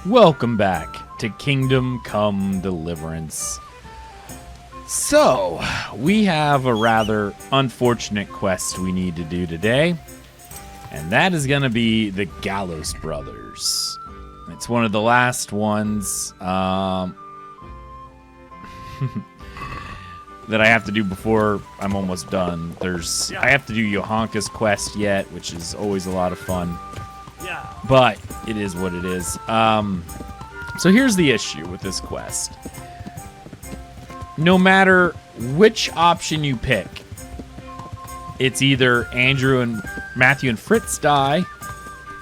Welcome back to Kingdom Come Deliverance. So, we have a rather unfortunate quest we need to do today, and that is going to be the Gallows brothers. It's one of the last ones that I have to do before I'm almost done. I have to do Johanka's quest yet, which is always a lot of fun. But it is what it is. So here's the issue with this quest. No matter which option you pick, it's either Matthew and Fritz die,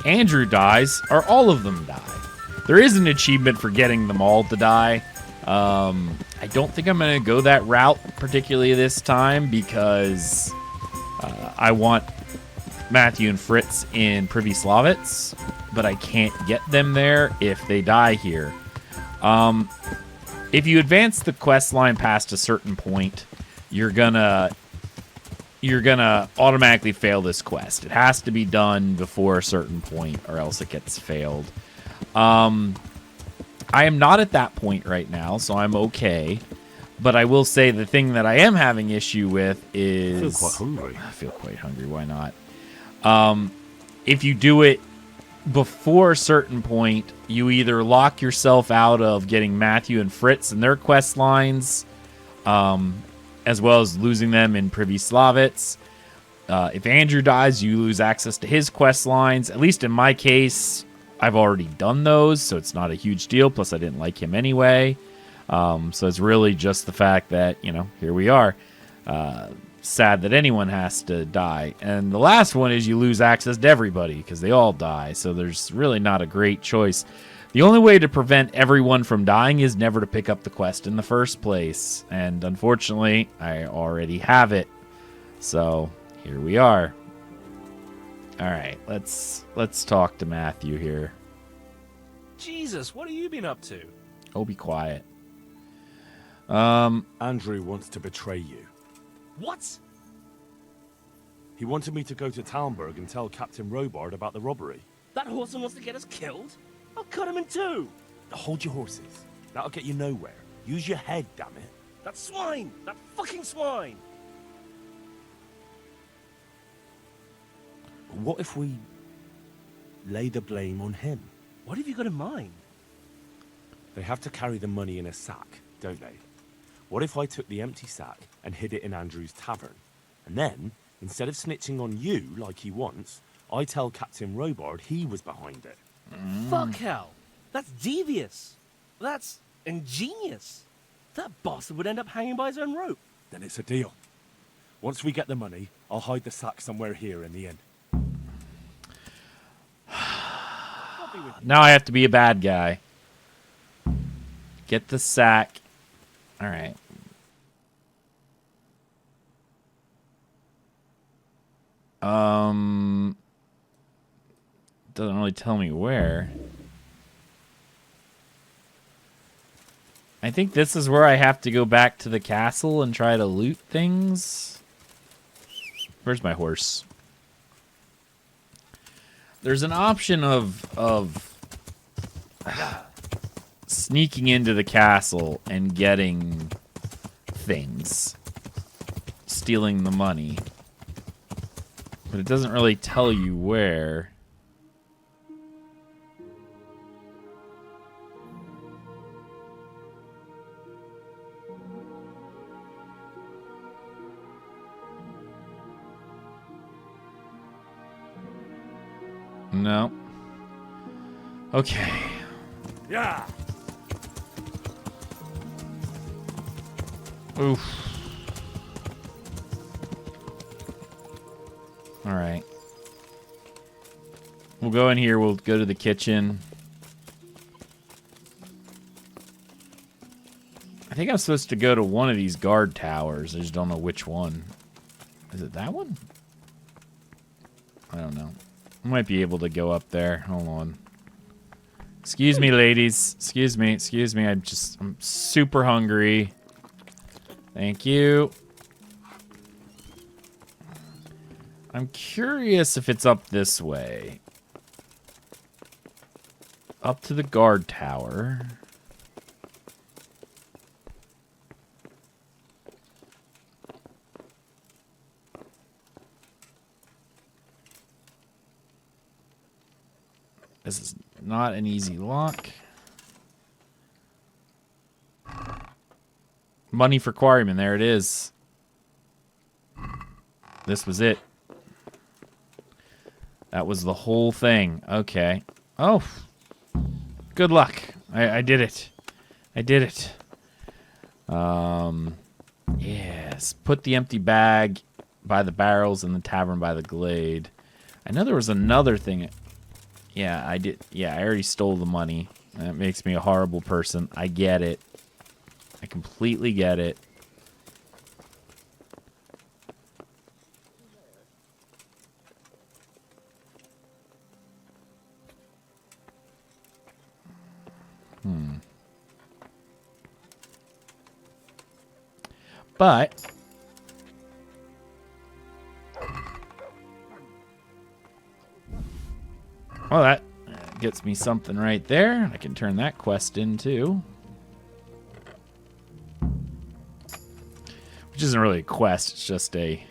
Andrew dies, or all of them die. There is an achievement for getting them all to die. I don't think I'm going to go that route particularly this time because I want Matthew and Fritz in Privy Slavitz, but I can't get them there if they die here. If you advance the quest line past a certain point, you're gonna automatically fail this quest. It has to be done before a certain point, or else it gets failed. I am not at that point right now, so I'm okay. But I will say the thing that I am having issue with is... I feel quite hungry. I feel quite hungry. Why not? If you do it before a certain point, you either lock yourself out of getting Matthew and Fritz and their quest lines, as well as losing them in Privy Slavitz. If Andrew dies, you lose access to his quest lines. At least in my case, I've already done those, so it's not a huge deal. Plus, I didn't like him anyway. So it's really just the fact that, here we are. Sad that anyone has to die. And the last one is you lose access to everybody because they all die. So there's really not a great choice. The only way to prevent everyone from dying is never to pick up the quest in the first place. And unfortunately, I already have it. So here we are. All right, let's talk to Matthew here. Jesus, what have you been up to? Oh, be quiet. Andrew wants to betray you. What? He wanted me to go to Talmberg and tell Captain Robard about the robbery. That horseman wants to get us killed? I'll cut him in two. Hold your horses. That'll get you nowhere. Use your head, damn it. That swine! That fucking swine! What if we lay the blame on him? What have you got in mind? They have to carry the money in a sack, don't they? What if I took the empty sack and hid it in Andrew's tavern? And then, instead of snitching on you like he wants, I tell Captain Robard he was behind it. Fuck hell! That's devious! That's ingenious! That bastard would end up hanging by his own rope. Then it's a deal. Once we get the money, I'll hide the sack somewhere here in the inn. Now I have to be a bad guy. Get the sack. All right. Doesn't really tell me where. I think this is where I have to go back to the castle and try to loot things. Where's my horse? There's an option of sneaking into the castle and getting things. Stealing the money. But it doesn't really tell you where. No. Okay. Yeah. Oof. All right. We'll go in here. We'll go to the kitchen. I think I'm supposed to go to one of these guard towers. I just don't know which one. Is it that one? I don't know. I might be able to go up there. Hold on. Excuse me, ladies. Excuse me. Excuse me. I'm super hungry. Thank you. I'm curious if it's up this way. up to the guard tower. This is not an easy lock. Money for quarrymen. There it is. This was it. That was the whole thing. Okay. Oh. Good luck. I did it. I did it. Yes. Put the empty bag by the barrels in the tavern by the glade. I know there was another thing. Yeah, I did. Yeah, I already stole the money. That makes me a horrible person. I get it. I completely get it. But well, that gets me something right there. I can turn that quest in too. Which isn't really a quest, it's just a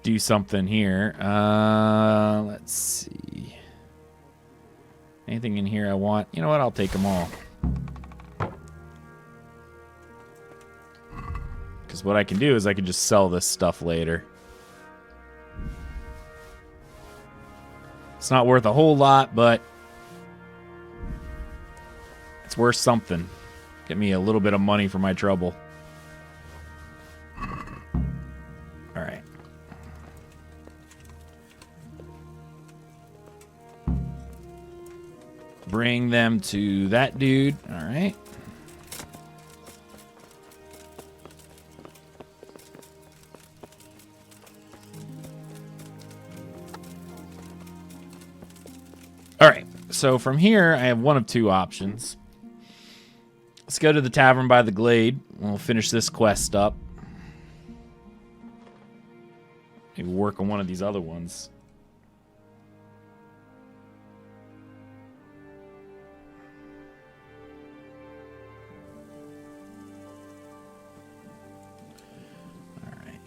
do something here. Let's see. Anything in here I want? You know what? I'll take them all. Because what I can do is I can just sell this stuff later. It's not worth a whole lot, but it's worth something. Get me a little bit of money for my trouble. All right. Bring them to that dude. All right. All right, so from here, I have one of two options. Let's go to the tavern by the glade. We'll finish this quest up. Maybe work on one of these other ones. All right.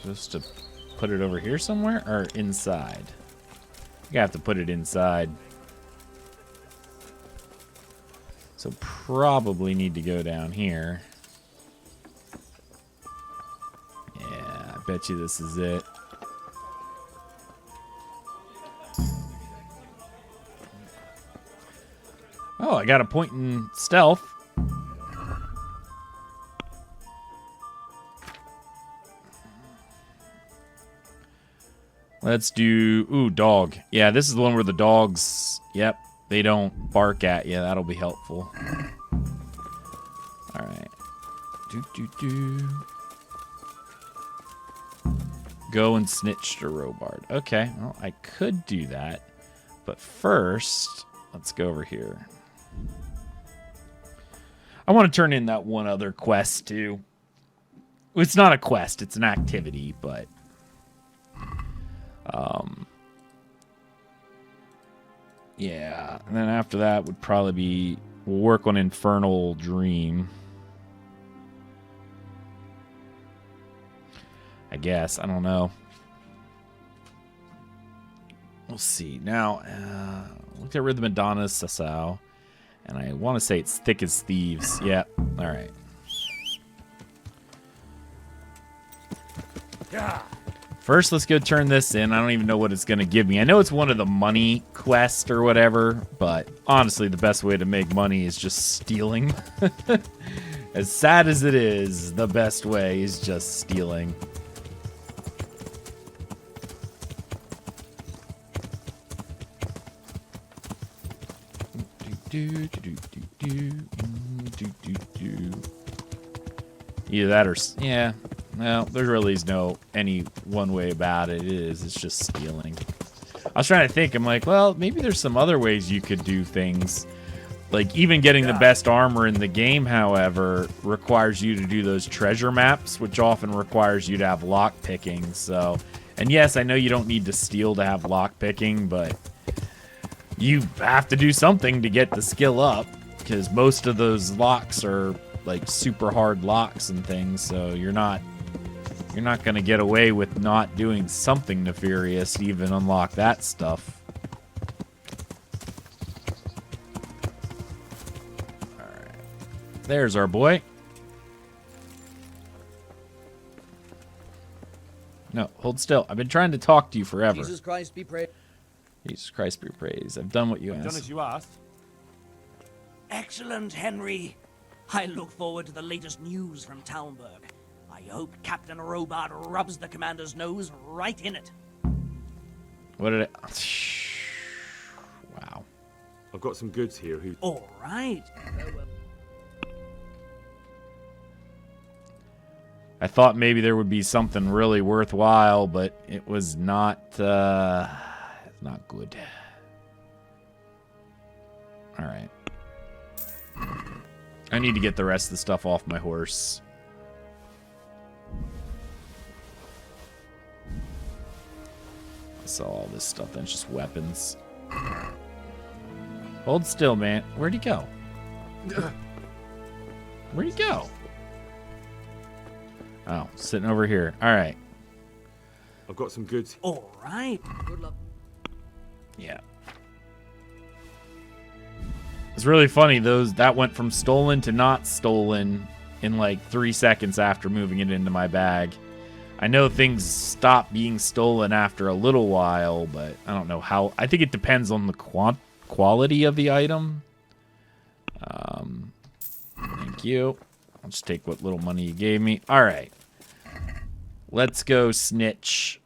Supposed to put it over here somewhere or inside? You have to put it inside. So probably need to go down here. Yeah, I bet you this is it. Oh, I got a point in stealth. Let's do... Ooh, dog. Yeah, this is the one where the dogs... Yep, they don't bark at you. That'll be helpful. Alright. Go and snitch to Robard. Okay, well, I could do that. But first, let's go over here. I want to turn in that one other quest, too. It's not a quest, it's an activity, but... yeah, and then after that would probably be we'll work on Infernal Dream. I guess. I don't know. We'll see. Now, we'll get rid of the Madonna Sasau. And I want to say it's thick as thieves. Yeah. All right. Yeah. First, let's go turn this in. I don't even know what it's going to give me. I know it's one of the money quests or whatever, but honestly, the best way to make money is just stealing. As sad as it is, the best way is just stealing. Either that or... yeah. Well, there really is no any one way about it. It's just stealing. I was trying to think. I'm like, well, maybe there's some other ways you could do things. Like, even getting the best armor in the game, however, requires you to do those treasure maps, which often requires you to have lock picking. So, and yes, I know you don't need to steal to have lock picking, but you have to do something to get the skill up, because most of those locks are like super hard locks and things. So you're not going to get away with not doing something nefarious to even unlock that stuff. There's our boy. No, hold still. I've been trying to talk to you forever. Jesus Christ be praised. Jesus Christ be praised. I've done what you Done asked. as you asked. Excellent, Henry. I look forward to the latest news from Talmberg. I hope Captain Robart rubs the commander's nose right in it. What did it... Wow. I've got some goods here who... All right. I thought maybe there would be something really worthwhile, but it was not, not good. All right. I need to get the rest of the stuff off my horse. I saw all this stuff, then it's just weapons. Hold still, man. Where'd he go? Where'd he go? Oh, sitting over here. All right. I've got some goods. All right. Good luck. Yeah. It's really funny. That went from stolen to not stolen in like 3 seconds after moving it into my bag. I know things stop being stolen after a little while, but I don't know how. I think it depends on the quality of the item. Thank you. I'll just take what little money you gave me. All right. Let's go snitch.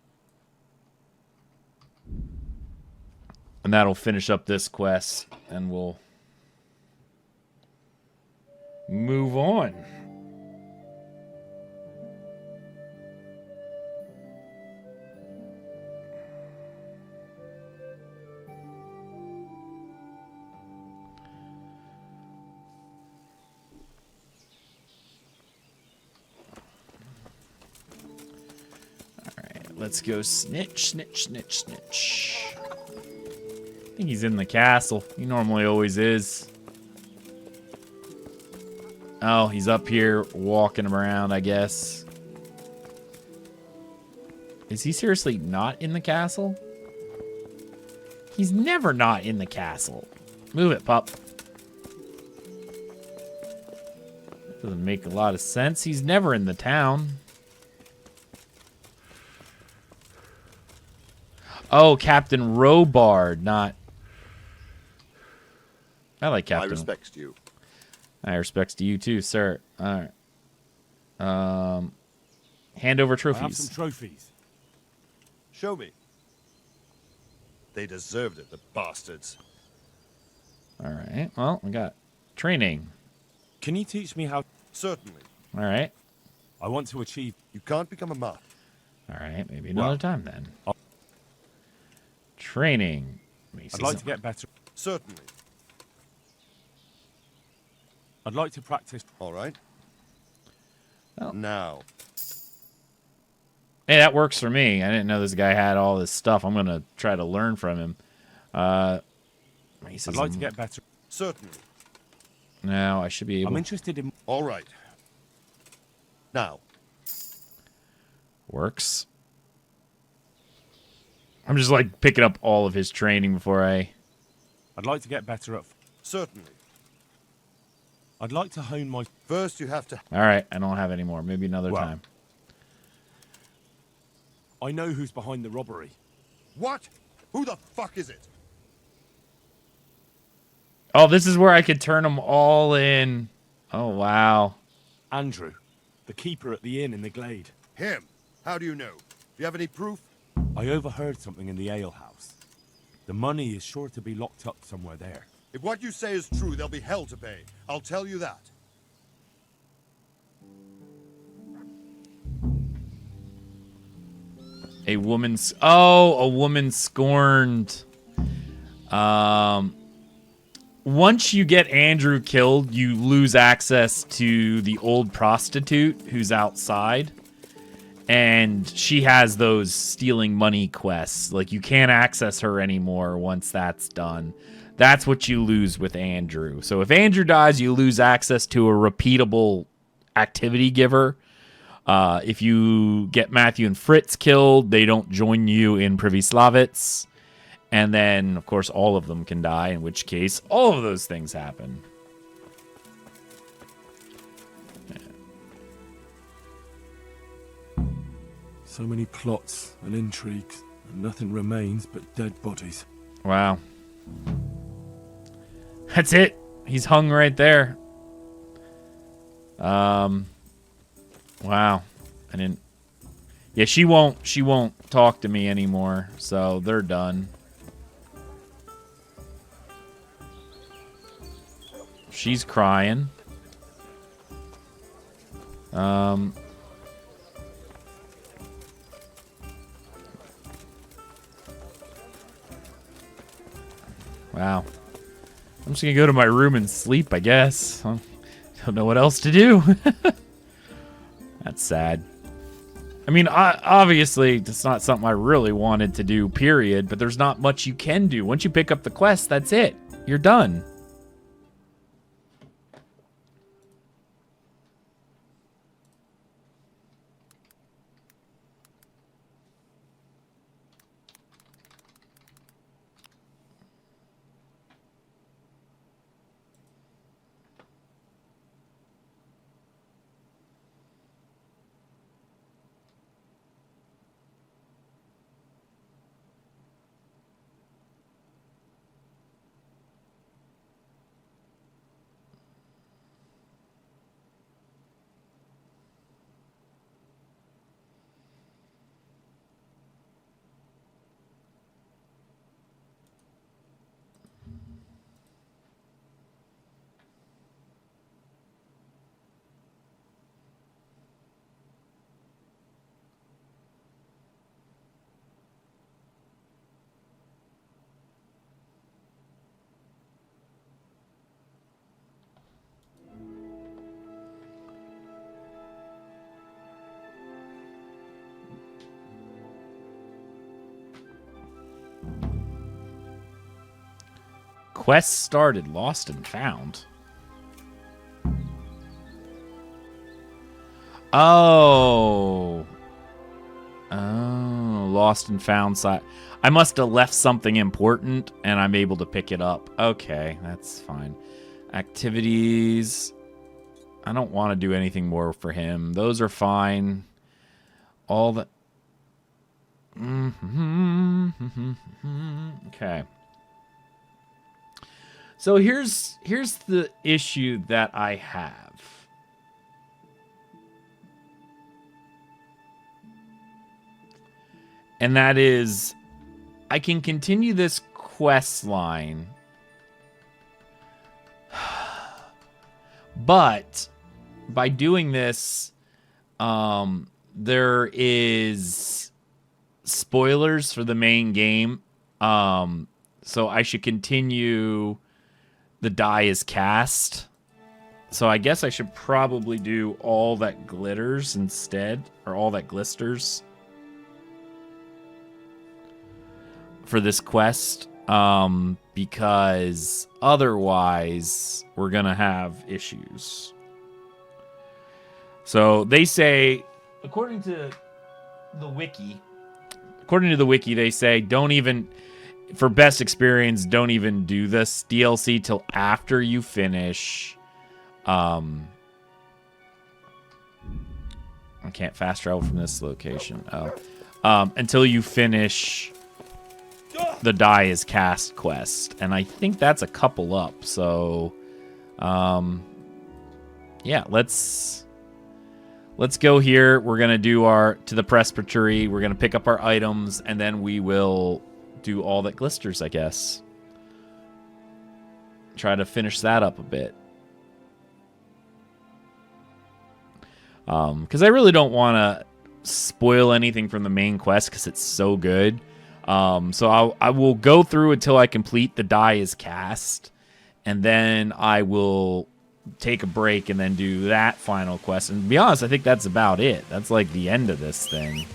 And that'll finish up this quest, and we'll move on. Let's go snitch, snitch, snitch, snitch. I think he's in the castle. He normally always is. Oh, he's up here walking around, I guess. Is he seriously not in the castle? He's never not in the castle. Move it, pup. That doesn't make a lot of sense. He's never in the town. Oh, Captain Robard, not... I like Captain. My respects to you. My respects to you too, sir. All right. Hand over I have trophies. some trophies. Show me. They deserved it, the bastards. All right. Well, we got training. Can you teach me how... Certainly. All right. I want to achieve... You can't become a monk. All right. Maybe another Well, time then. Training. I'd like to get better. Certainly. I'd like to practice... All right. Oh. Now. Hey, that works for me. I didn't know this guy had all this stuff. I'm gonna try to learn from him. He says I'd like to get better. Certainly. No, I should be able. I'm interested in... All right. Now. Works. I'm just like picking up all of his training before I... I'd like to get better at... Certainly. I'd like to hone my... First, you have to... All right, I don't have any more. Maybe another Well. time. I know who's behind the robbery. What? Who the fuck is it? Oh, this is where I could turn them all in. Oh, wow. Andrew, the keeper at the inn in the glade. Him. How do you know? Do you have any proof? I overheard something in the alehouse. The money is sure to be locked up somewhere there. If what you say is true, there'll be hell to pay. I'll tell you that. A woman's... Oh, a woman scorned. once you get Andrew killed, you lose access to the old prostitute who's outside. And she has those stealing money quests. Like, you can't access her anymore once that's done. That's what you lose with Andrew. So if Andrew dies, you lose access to a repeatable activity giver. If you get Matthew and Fritz killed, they don't join you in Privislavitz. And then, of course, all of them can die, in which case all of those things happen. So many plots and intrigues, and nothing remains but dead bodies. Wow. That's it. He's hung right there. Wow. I didn't. Yeah, she won't talk to me anymore, so they're done. She's crying. Wow. I'm just gonna go to my room and sleep, I guess. I don't know what else to do. That's sad. I mean, obviously, it's not something I really wanted to do, period, but there's not much you can do. Once you pick up the quest, that's it. You're done. Quest started, lost and found. Oh, lost and found side. I must have left something important, and I'm able to pick it up. Okay, that's fine. Activities. I don't want to do anything more for him. Those are fine. All the. Okay. So here's the issue that I have. And that is, I can continue this quest line, but by doing this, there is spoilers for the main game. So I should continue the die is cast. So I guess I should probably do all that glitters instead, or all that glisters for this quest, because otherwise we're gonna have issues. So they say, according to the wiki, they say don't even, for best experience, don't even do this DLC till after you finish. I can't fast travel from this location. Until you finish the die is cast quest, and I think that's a couple up. So, yeah, let's go here. We're gonna do to the presbytery. We're gonna pick up our items, and then we will do all that glisters, I guess. Try to finish that up a bit. Because I really don't want to spoil anything from the main quest because it's so good. So I will go through until I complete the die is cast, and then I will take a break and then do that final quest. And to be honest, I think that's about it. That's like the end of this thing.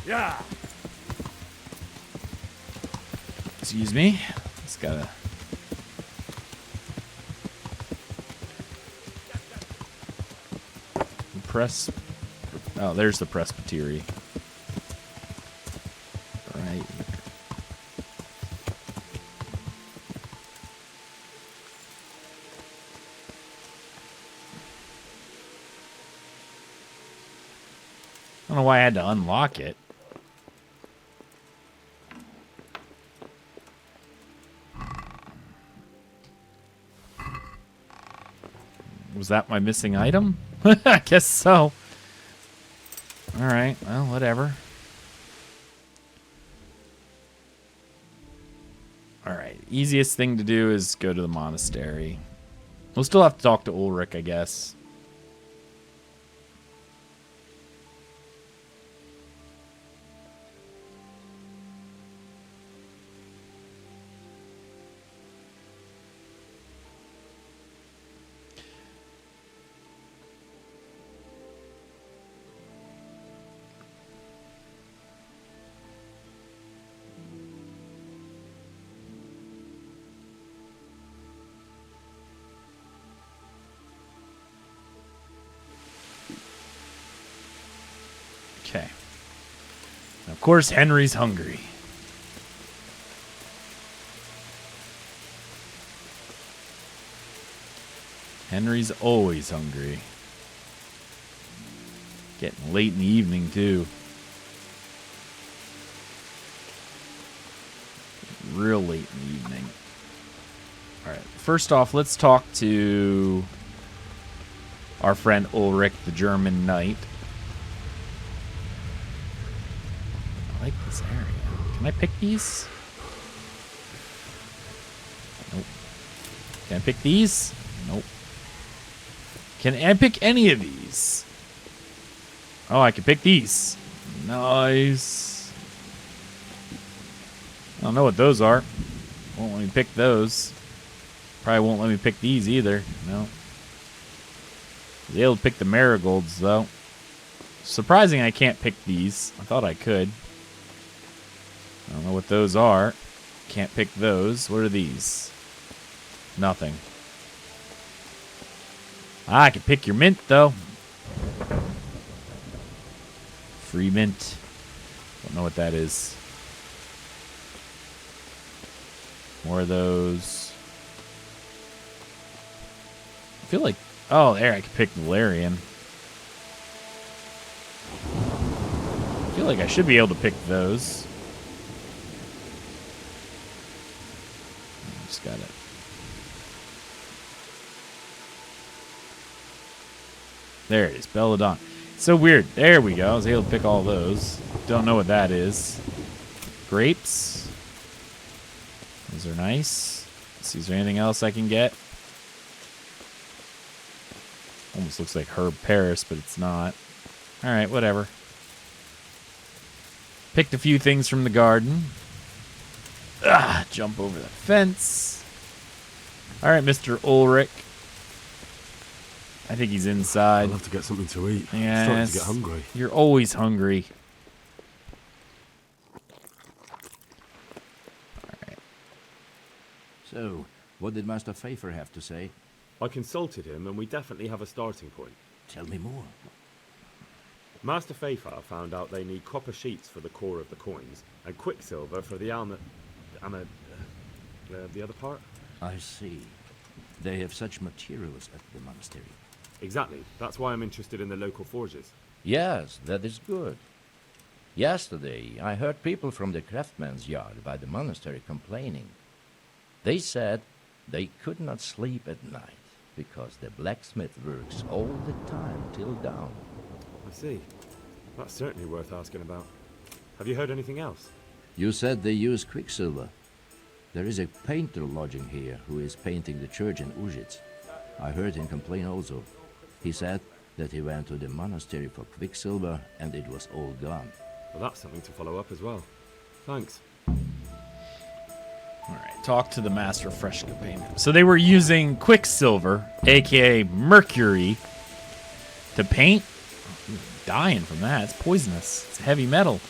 Yeah. Excuse me. Just gotta... Press... Oh, there's the presbytery. Right. I don't know why I had to unlock it. Was that my missing item? I guess so. Alright, well, whatever. Alright, easiest thing to do is go to the monastery. We'll still have to talk to Ulrich, I guess. Okay. Of course, Henry's hungry. Henry's always hungry. Getting late in the evening, too. Real late in the evening. Alright, first off, let's talk to our friend Ulrich, the German knight. I like this area. Can I pick these? Nope. Can I pick these? Nope. Can I pick any of these? Oh, I can pick these. Nice. I don't know what those are. Won't let me pick those. Probably won't let me pick these either. No. Was able to pick the marigolds, though. Surprising I can't pick these. I thought I could. I don't know what those are. Can't pick those. What are these? Nothing. Ah, I can pick your mint, though. Free mint. Don't know what that is. More of those. I feel like... Oh, there, I can pick Valerian. I feel like I should be able to pick those. Just got it. There it is, Belladonna. So weird. There we go. I was able to pick all those. Don't know what that is. Grapes. Those are nice. Let's see, is there anything else I can get? Almost looks like Herb Paris, but it's not. Alright, whatever. Picked a few things from the garden. Ah, jump over the fence. Alright, Mr. Ulrich. I think he's inside. I'll have to get something to eat. Yes. I'm starting to get hungry. You're always hungry. Alright. So, what did Master Pfeiffer have to say? I consulted him, and we definitely have a starting point. Tell me more. Master Pfeiffer found out they need copper sheets for the core of the coins, and quicksilver for the the other part? I see. They have such materials at the monastery. Exactly. That's why I'm interested in the local forges. Yes, that is good. Yesterday, I heard people from the craftsman's yard by the monastery complaining. They said they could not sleep at night because the blacksmith works all the time till dawn. I see. That's certainly worth asking about. Have you heard anything else? You said they use quicksilver. There is a painter lodging here who is painting the church in Ujits. I heard him complain also. He said that he went to the monastery for quicksilver and it was all gone. Well, that's something to follow up as well. Thanks. All right, talk to the Master of Fresh Payment. So they were using Quicksilver, a.k.a. Mercury, to paint? Oh, dying from that. It's poisonous. It's heavy metal.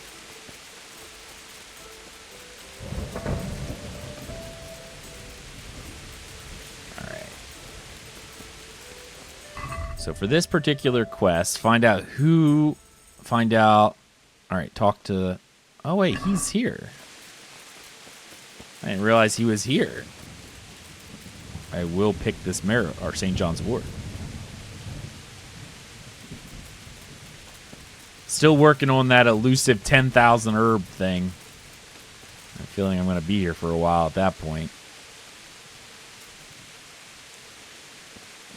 All right. So for this particular quest, find out... All right, talk to... Oh, wait, he's here. I didn't realize he was here. I will pick this mirror, or St. John's Wort. Still working on that elusive 10,000 herb thing. I'm feeling I'm going to be here for a while at that point.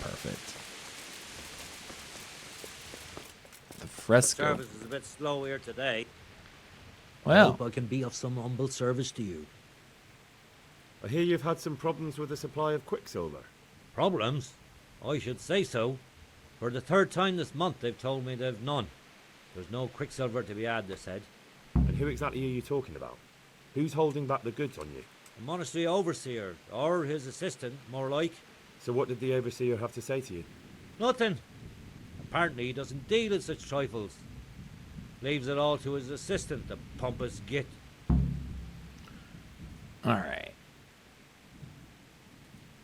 Perfect. The fresco. Service is a bit slow here today. I Well, hope I can be of some humble service to you. I hear you've had some problems with the supply of Quicksilver. Problems? I should say so. For the third time this month they've told me they've none. There's no Quicksilver to be had, they said. And who exactly are you talking about? Who's holding back the goods on you? The monastery overseer, or his assistant, more like. So what did the overseer have to say to you? Nothing. Apparently he doesn't deal in such trifles. Leaves it all to his assistant, the pompous git. all right.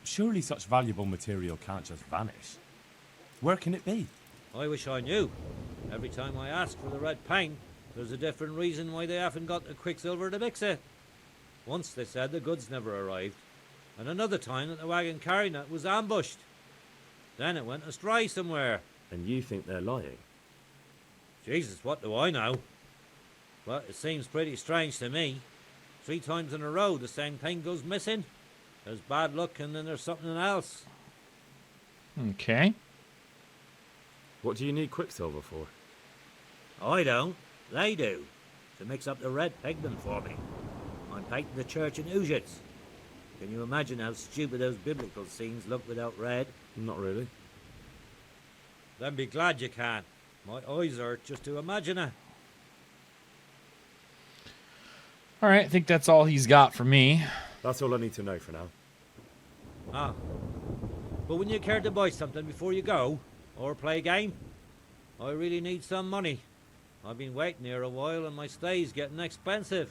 Surely such valuable material can't just vanish. Where can it be? I wish I knew. Every time I ask for the red paint, there's a different reason why they haven't got the Quicksilver to mix it. Once they said the goods never arrived, and another time that the wagon carrying it was ambushed. Then it went astray somewhere. And you think they're lying? Jesus, what do I know? But it seems pretty strange to me. 3 times in a row the same thing goes missing. There's bad luck and then there's something else. Okay. What do you need Quicksilver for? I don't. They do. To mix up the red pigment for me. I'm painting the church in Ujits. Can you imagine how stupid those biblical scenes look without red? Not really. Then be glad you can. My eyes hurt just to imagine it. All right, I think that's all he's got for me. That's all I need to know for now. Ah. But wouldn't you care to buy something before you go? Or play a game? I really need some money. I've been waiting here a while and my stay's getting expensive.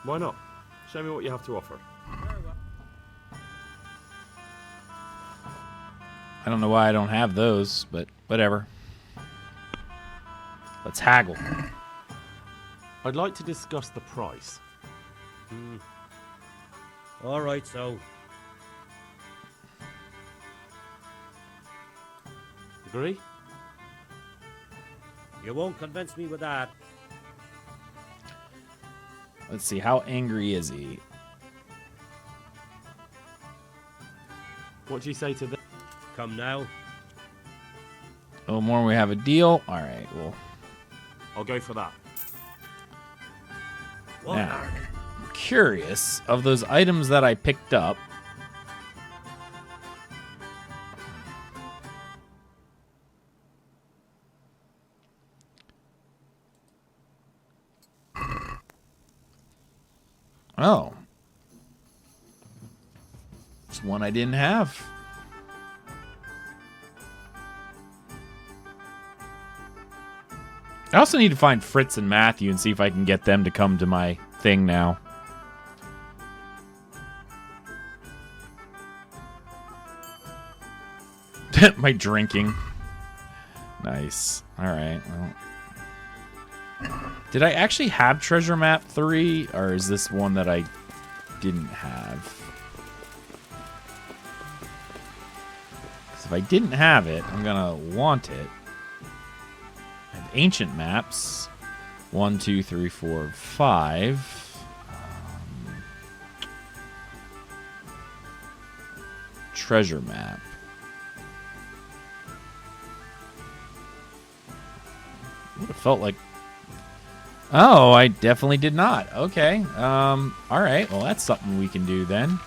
Why not? Show me what you have to offer. I don't know why I don't have those, but whatever. Let's haggle. I'd like to discuss the price. All right, so. Agree? You won't convince me with that. Let's see, how angry is he? What do you say to the... Come now. Oh, more we have a deal? All right, well, I'll go for that. What? now, I'm curious, of those items that I picked up, oh. There's one I didn't have. I also need to find Fritz and Matthew and see if I can get them to come to my thing now. My drinking. Nice. All right. Well. Did I actually have Treasure Map 3, or is this one that I didn't have? 'Cause if I didn't have it, I'm gonna want it. I have ancient maps. 1, 2, 3, 4, 5. Treasure map. Would have felt like. Oh, I definitely did not. Okay. All right. Well, that's something we can do then.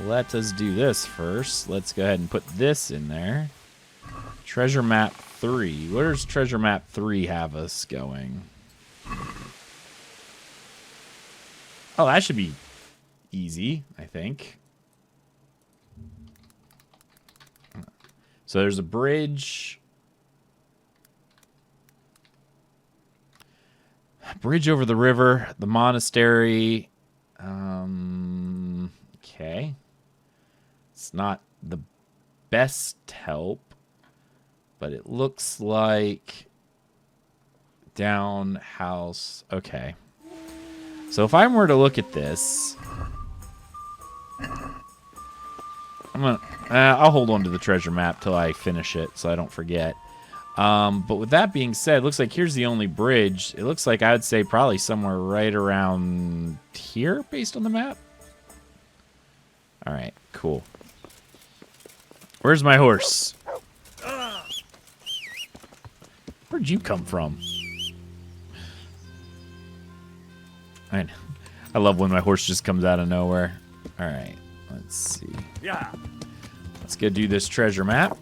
Let us do this first. Let's go ahead and put this in there. Treasure map 3. Where does treasure map 3 have us going? Oh, that should be easy, I think. So there's a bridge. Bridge over the river, the monastery. Okay. It's not the best help, but it looks like down house. Okay. So if I were to look at this, I'll hold on to the treasure map till I finish it so I don't forget. But with that being said, it looks like here's the only bridge. It looks like I would say probably somewhere right around here based on the map. All right, cool. Where's my horse? Where'd you come from? I love when my horse just comes out of nowhere. All right, let's see. Yeah. Let's go do this treasure map.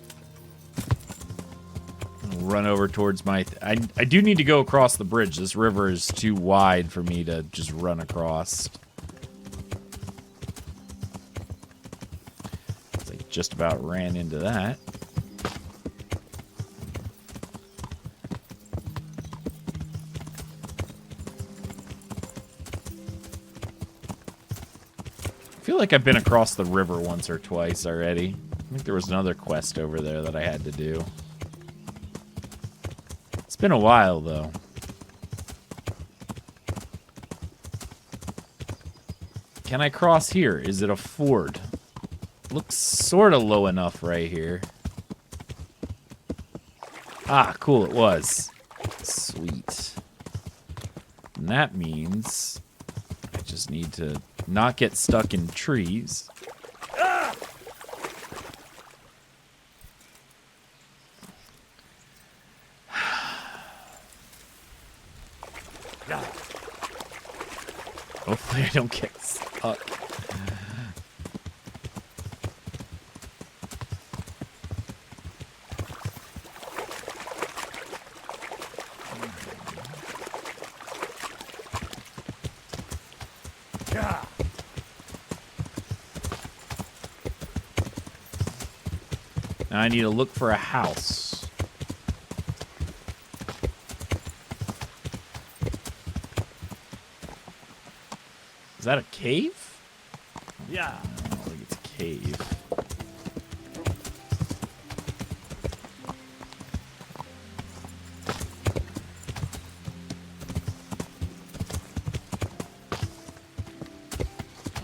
Run over towards my... I do need to go across the bridge. This river is too wide for me to just run across. I just about ran into that. I feel like I've been across the river once or twice already. I think there was another quest over there that I had to do. It's been a while, though. Can I cross here? Is it a ford? Looks sort of low enough right here. Ah, cool, it was. Sweet. And that means I just need to not get stuck in trees. Hopefully I don't get stuck. Now I need to look for a house. Is that a cave? Yeah. I don't think it's a cave.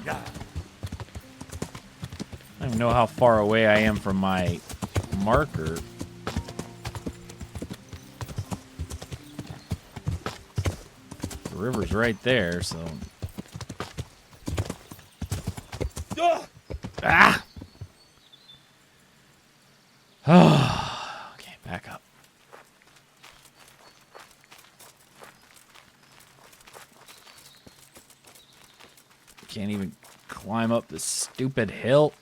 Yeah. I don't even know how far away I am from my marker. The river's right there, so... Ah! Okay, back up. Can't even climb up this stupid hill.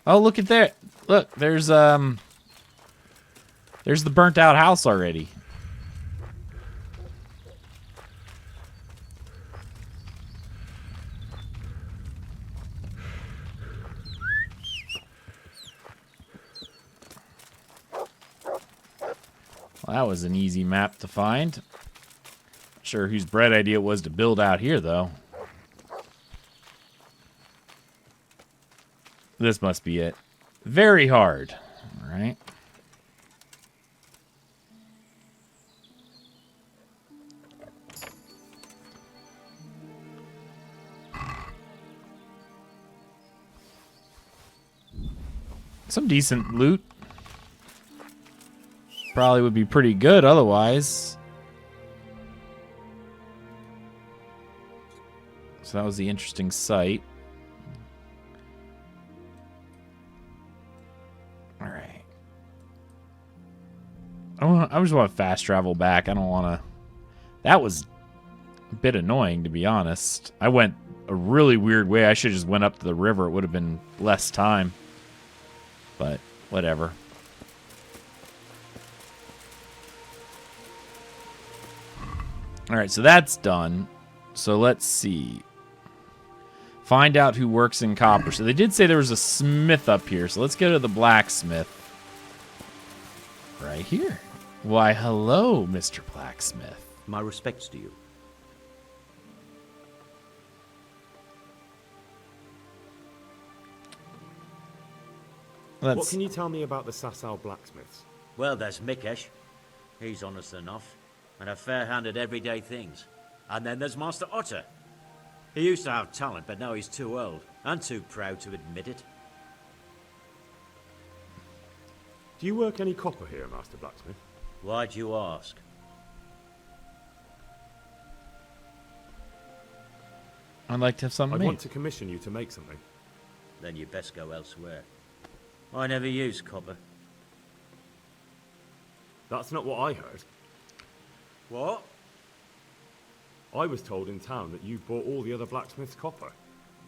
Oh, look at that. Look, there's the burnt out house already. Well, that was an easy map to find. Not sure whose bright idea it was to build out here, though. This must be it. Very hard. All right. Some decent loot. Probably would be pretty good otherwise. So that was the interesting sight. All right. I just want to fast travel back. I don't want to... That was a bit annoying, to be honest. I went a really weird way. I should have just went up to the river. It would have been less time. But whatever. All right, so that's done. So let's see. Find out who works in copper. So they did say there was a smith up here. So let's go to the blacksmith. Right here. Why, hello, Mr. Blacksmith. My respects to you. What can you tell me about the Sasau blacksmiths? Well, there's Mikesh. He's honest enough, and a fair hand at everyday things. And then there's Master Otter. He used to have talent, but now he's too old, and too proud to admit it. Do you work any copper here, Master Blacksmith? Why'd you ask? I'd like to have something I made. want to commission you to make something. Then you'd best go elsewhere. I never use copper. That's not what I heard. What? I was told in town that you bought all the other blacksmiths' copper.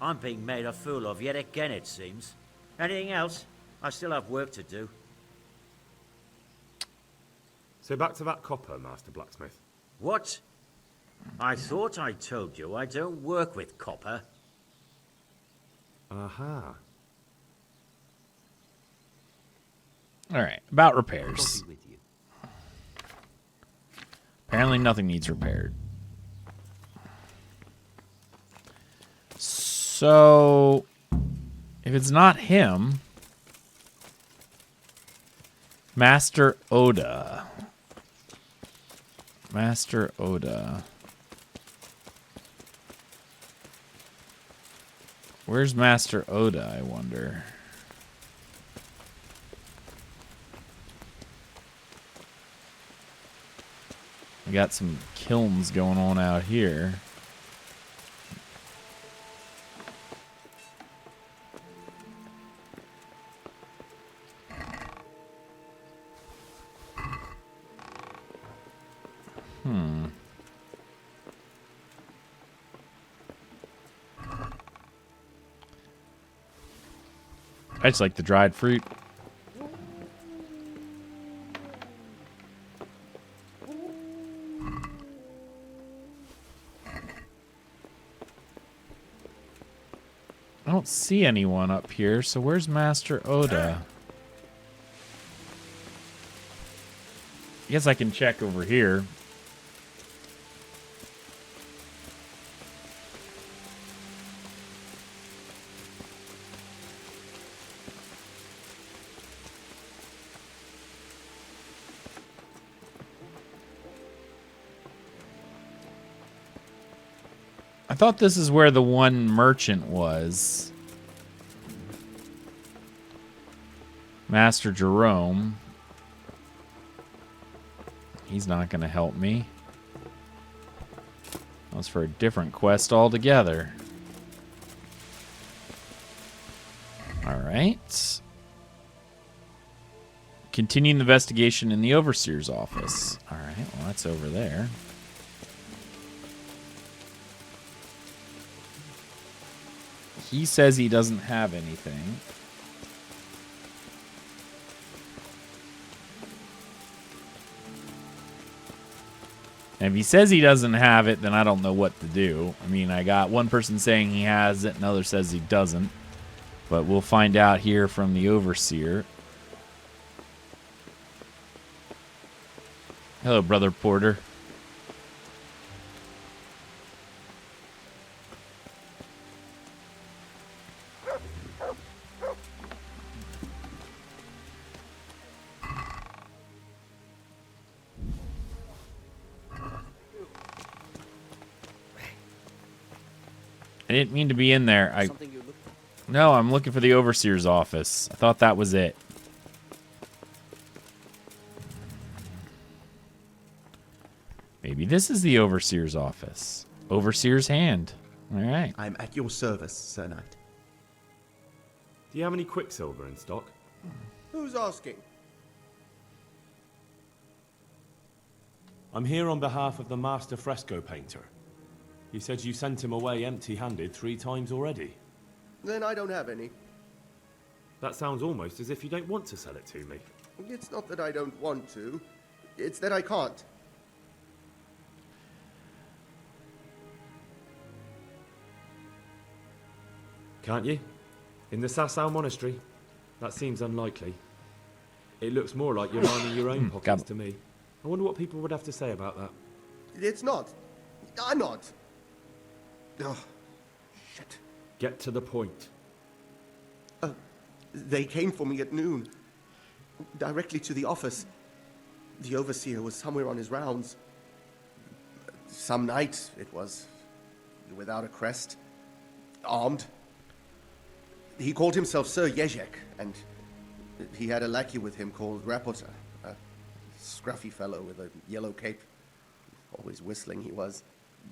I'm being made a fool of yet again, it seems. Anything else? I still have work to do. So back to that copper, Master Blacksmith. What? I thought I told you I don't work with copper. Aha. All right, about repairs. With you. Apparently nothing needs repaired. So, if it's not him, Master Oda. Master Oda. Where's Master Oda, I wonder? We got some kilns going on out here. I just like the dried fruit. I don't see anyone up here, so where's Master Oda? I guess I can check over here. I thought this is where the one merchant was. Master Jerome. He's not going to help me. That was for a different quest altogether. Alright. Continuing the investigation in the Overseer's office. Alright, well that's over there. He says he doesn't have anything. And if he says he doesn't have it, then I don't know what to do. I mean, I got one person saying he has it, another says he doesn't. But we'll find out here from the Overseer. Hello, Brother Porter. I didn't mean to be in there. No, I'm looking for the Overseer's office. I thought that was it. Maybe this is the Overseer's office. Overseer's hand. All right. I'm at your service, Sir Knight. Do you have any quicksilver in stock? Who's asking? I'm here on behalf of the Master Fresco Painter. You said you sent him away empty-handed 3 times already. Then I don't have any. That sounds almost as if you don't want to sell it to me. It's not that I don't want to. It's that I can't. Can't you? In the Sasau Monastery? That seems unlikely. It looks more like you're lining your own pockets to me. I wonder what people would have to say about that. It's not. I'm not. Oh, shit. Get to the point. They came for me at noon. Directly to the office. The overseer was somewhere on his rounds. Some knight, it was. Without a crest. Armed. He called himself Sir Jezek, and he had a lackey with him called Rapota, a scruffy fellow with a yellow cape. Always whistling he was.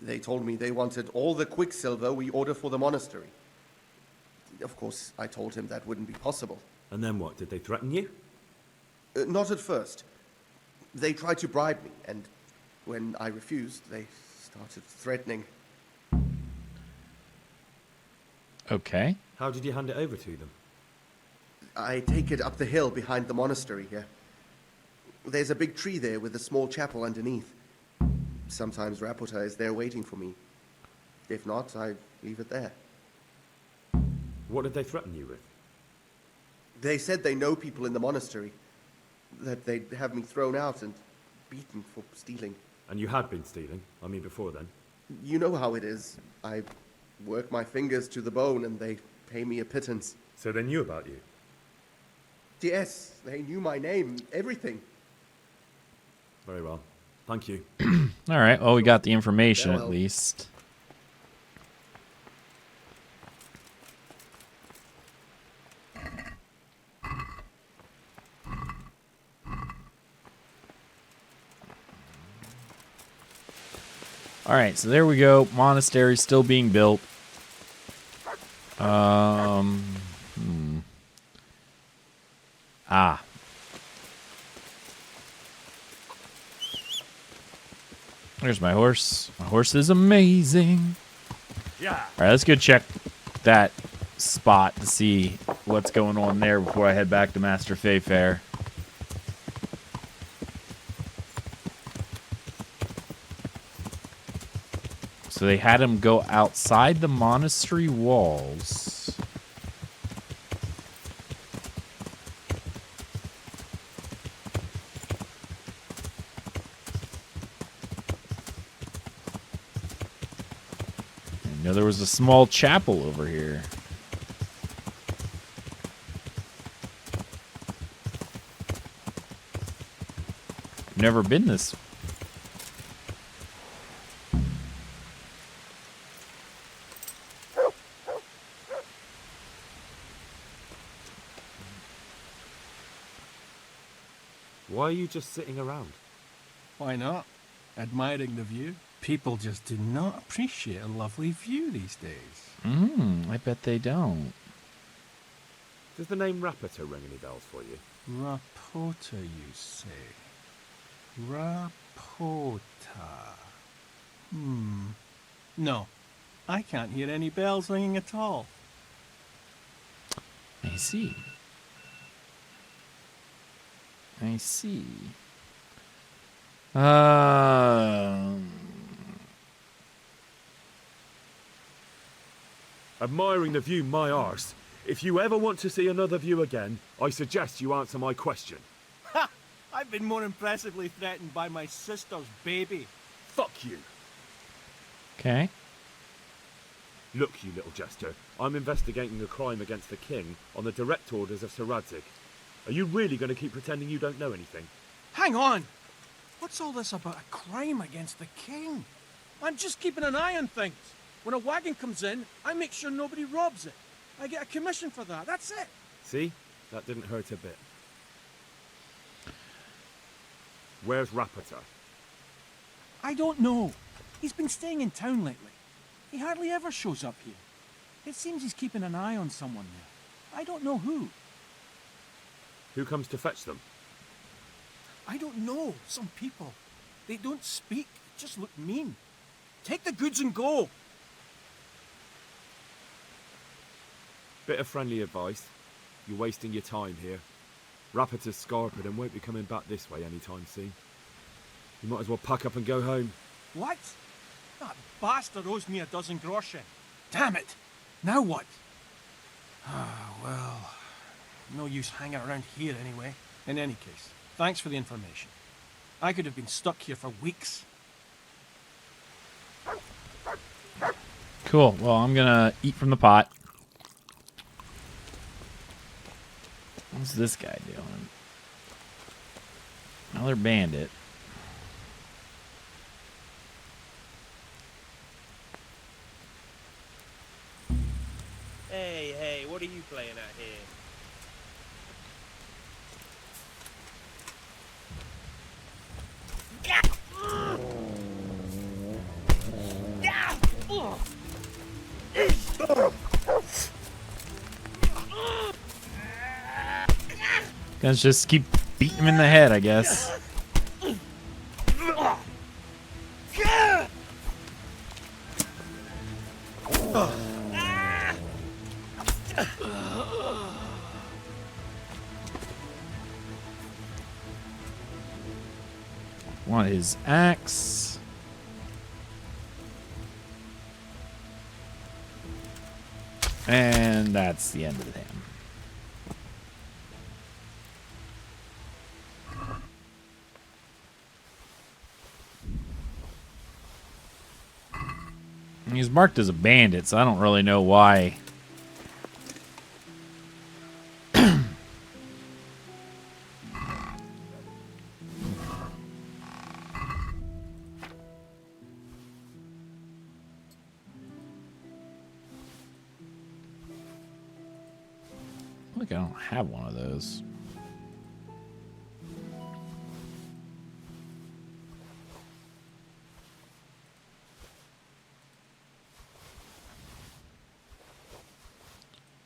They told me they wanted all the quicksilver we order for the monastery. Of course, I told him that wouldn't be possible. And then what? Did they threaten you? Not at first. They tried to bribe me, and when I refused, they started threatening. Okay. How did you hand it over to them? I take it up the hill behind the monastery here. There's a big tree there with a small chapel underneath. Sometimes Rapota is there waiting for me. If not, I leave it there. What did they threaten you with? They said they know people in the monastery. That they'd have me thrown out and beaten for stealing. And you had been stealing? I mean, before then? You know how it is. I work my fingers to the bone and they pay me a pittance. So they knew about you? Yes, they knew my name, everything. Very well. Thank you. All right. Well, we got the information Farewell. at least. All right, so there we go. Monastery still being built. Ah. There's my horse. My horse is amazing. Yeah. All right, let's go check that spot to see what's going on there before I head back to Master Fay Fair. So they had him go outside the monastery walls. I know there was a small chapel over here. Never been this. Why are you just sitting around? Why not? Admiring the view. People just do not appreciate a lovely view these days. I bet they don't. Does the name Rapota ring any bells for you? Rapota, you say? Rapota. No, I can't hear any bells ringing at all. I see. I see. Admiring the view, my arse. If you ever want to see another view again, I suggest you answer my question. Ha! I've been more impressively threatened by my sister's baby. Fuck you. Okay. Look, you little jester. I'm investigating a crime against the king on the direct orders of Sir Radzig. Are you really going to keep pretending you don't know anything? Hang on! What's all this about a crime against the king? I'm just keeping an eye on things. When a wagon comes in, I make sure nobody robs it. I get a commission for that. That's it. See? That didn't hurt a bit. Where's Rapota? I don't know. He's been staying in town lately. He hardly ever shows up here. It seems he's keeping an eye on someone there. I don't know who. Who comes to fetch them? I don't know. Some people. They don't speak, just look mean. Take the goods and go. Bit of friendly advice. You're wasting your time here. Rappatus scarpered and won't be coming back this way anytime soon. You might as well pack up and go home. What? That bastard owes me a dozen groschen. Damn it! Now what? Ah, well, no use hanging around here anyway. In any case, thanks for the information. I could have been stuck here for weeks. Cool. Well, I'm gonna eat from the pot. What's this guy doing? Another bandit. Hey, what are you playing at here? Gonna just keep beating him in the head, I guess. Want his axe. And that's the end of him. He's marked as a bandit, so I don't really know why. Look, I don't have one of those.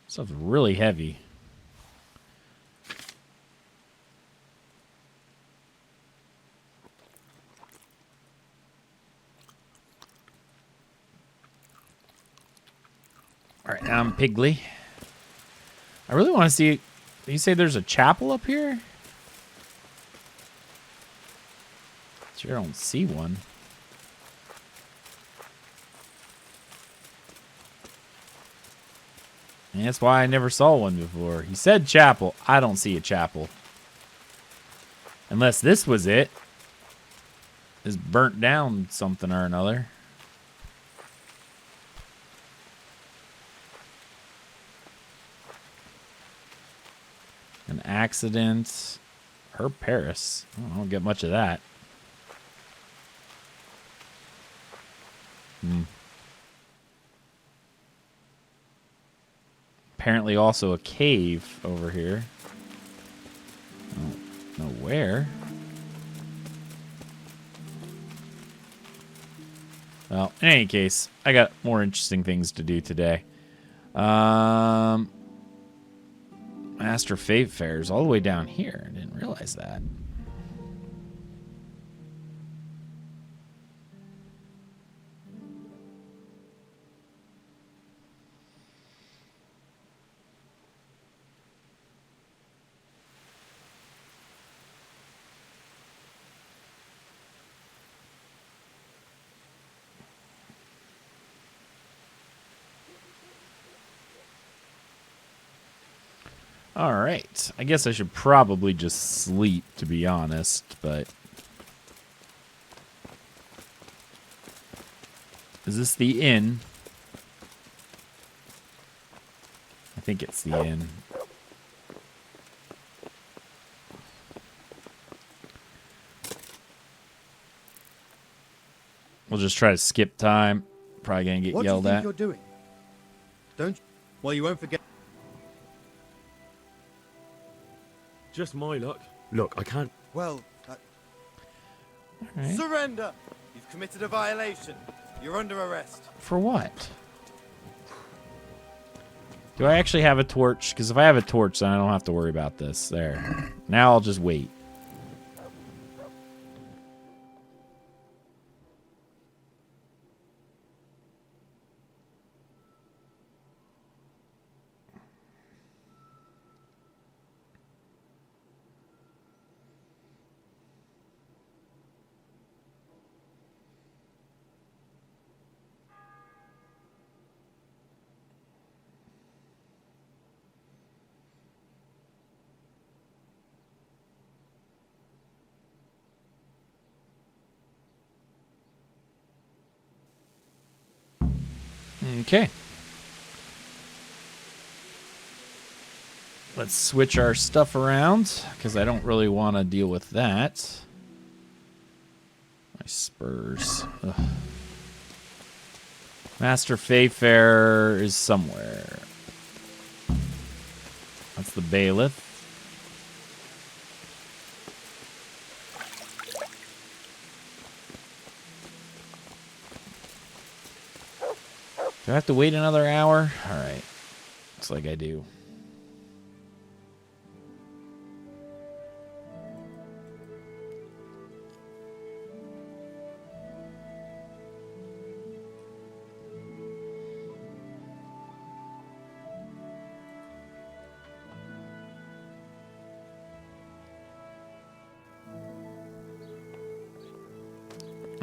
Stuff's really heavy. All right, now I'm Piggly. I really want to see. You say there's a chapel up here? Sure, I don't see one. And that's why I never saw one before. He said chapel. I don't see a chapel. Unless this was it. It's burnt down something or another. An accident. Her Paris. I don't get much of that. Apparently also a cave over here. I don't know where. Well, in any case, I got more interesting things to do today. Master Fate Fair's all the way down here. I didn't realize that. All right. I guess I should probably just sleep, to be honest, but... Is this the inn? I think it's the inn. We'll just try to skip time. Probably gonna get yelled at. What do you think you're doing? Don't... Well, you won't forget... Just my luck. Look, I can't... Well, Right. surrender! You've committed a violation. You're under arrest. For what? Do I actually have a torch? Because if I have a torch, then I don't have to worry about this. There. Now I'll just wait. Okay. Let's switch our stuff around, because I don't really want to deal with that. My spurs. Ugh. Master Fayfair is somewhere. That's the bailiff. Do I have to wait another hour? Alright. Looks like I do.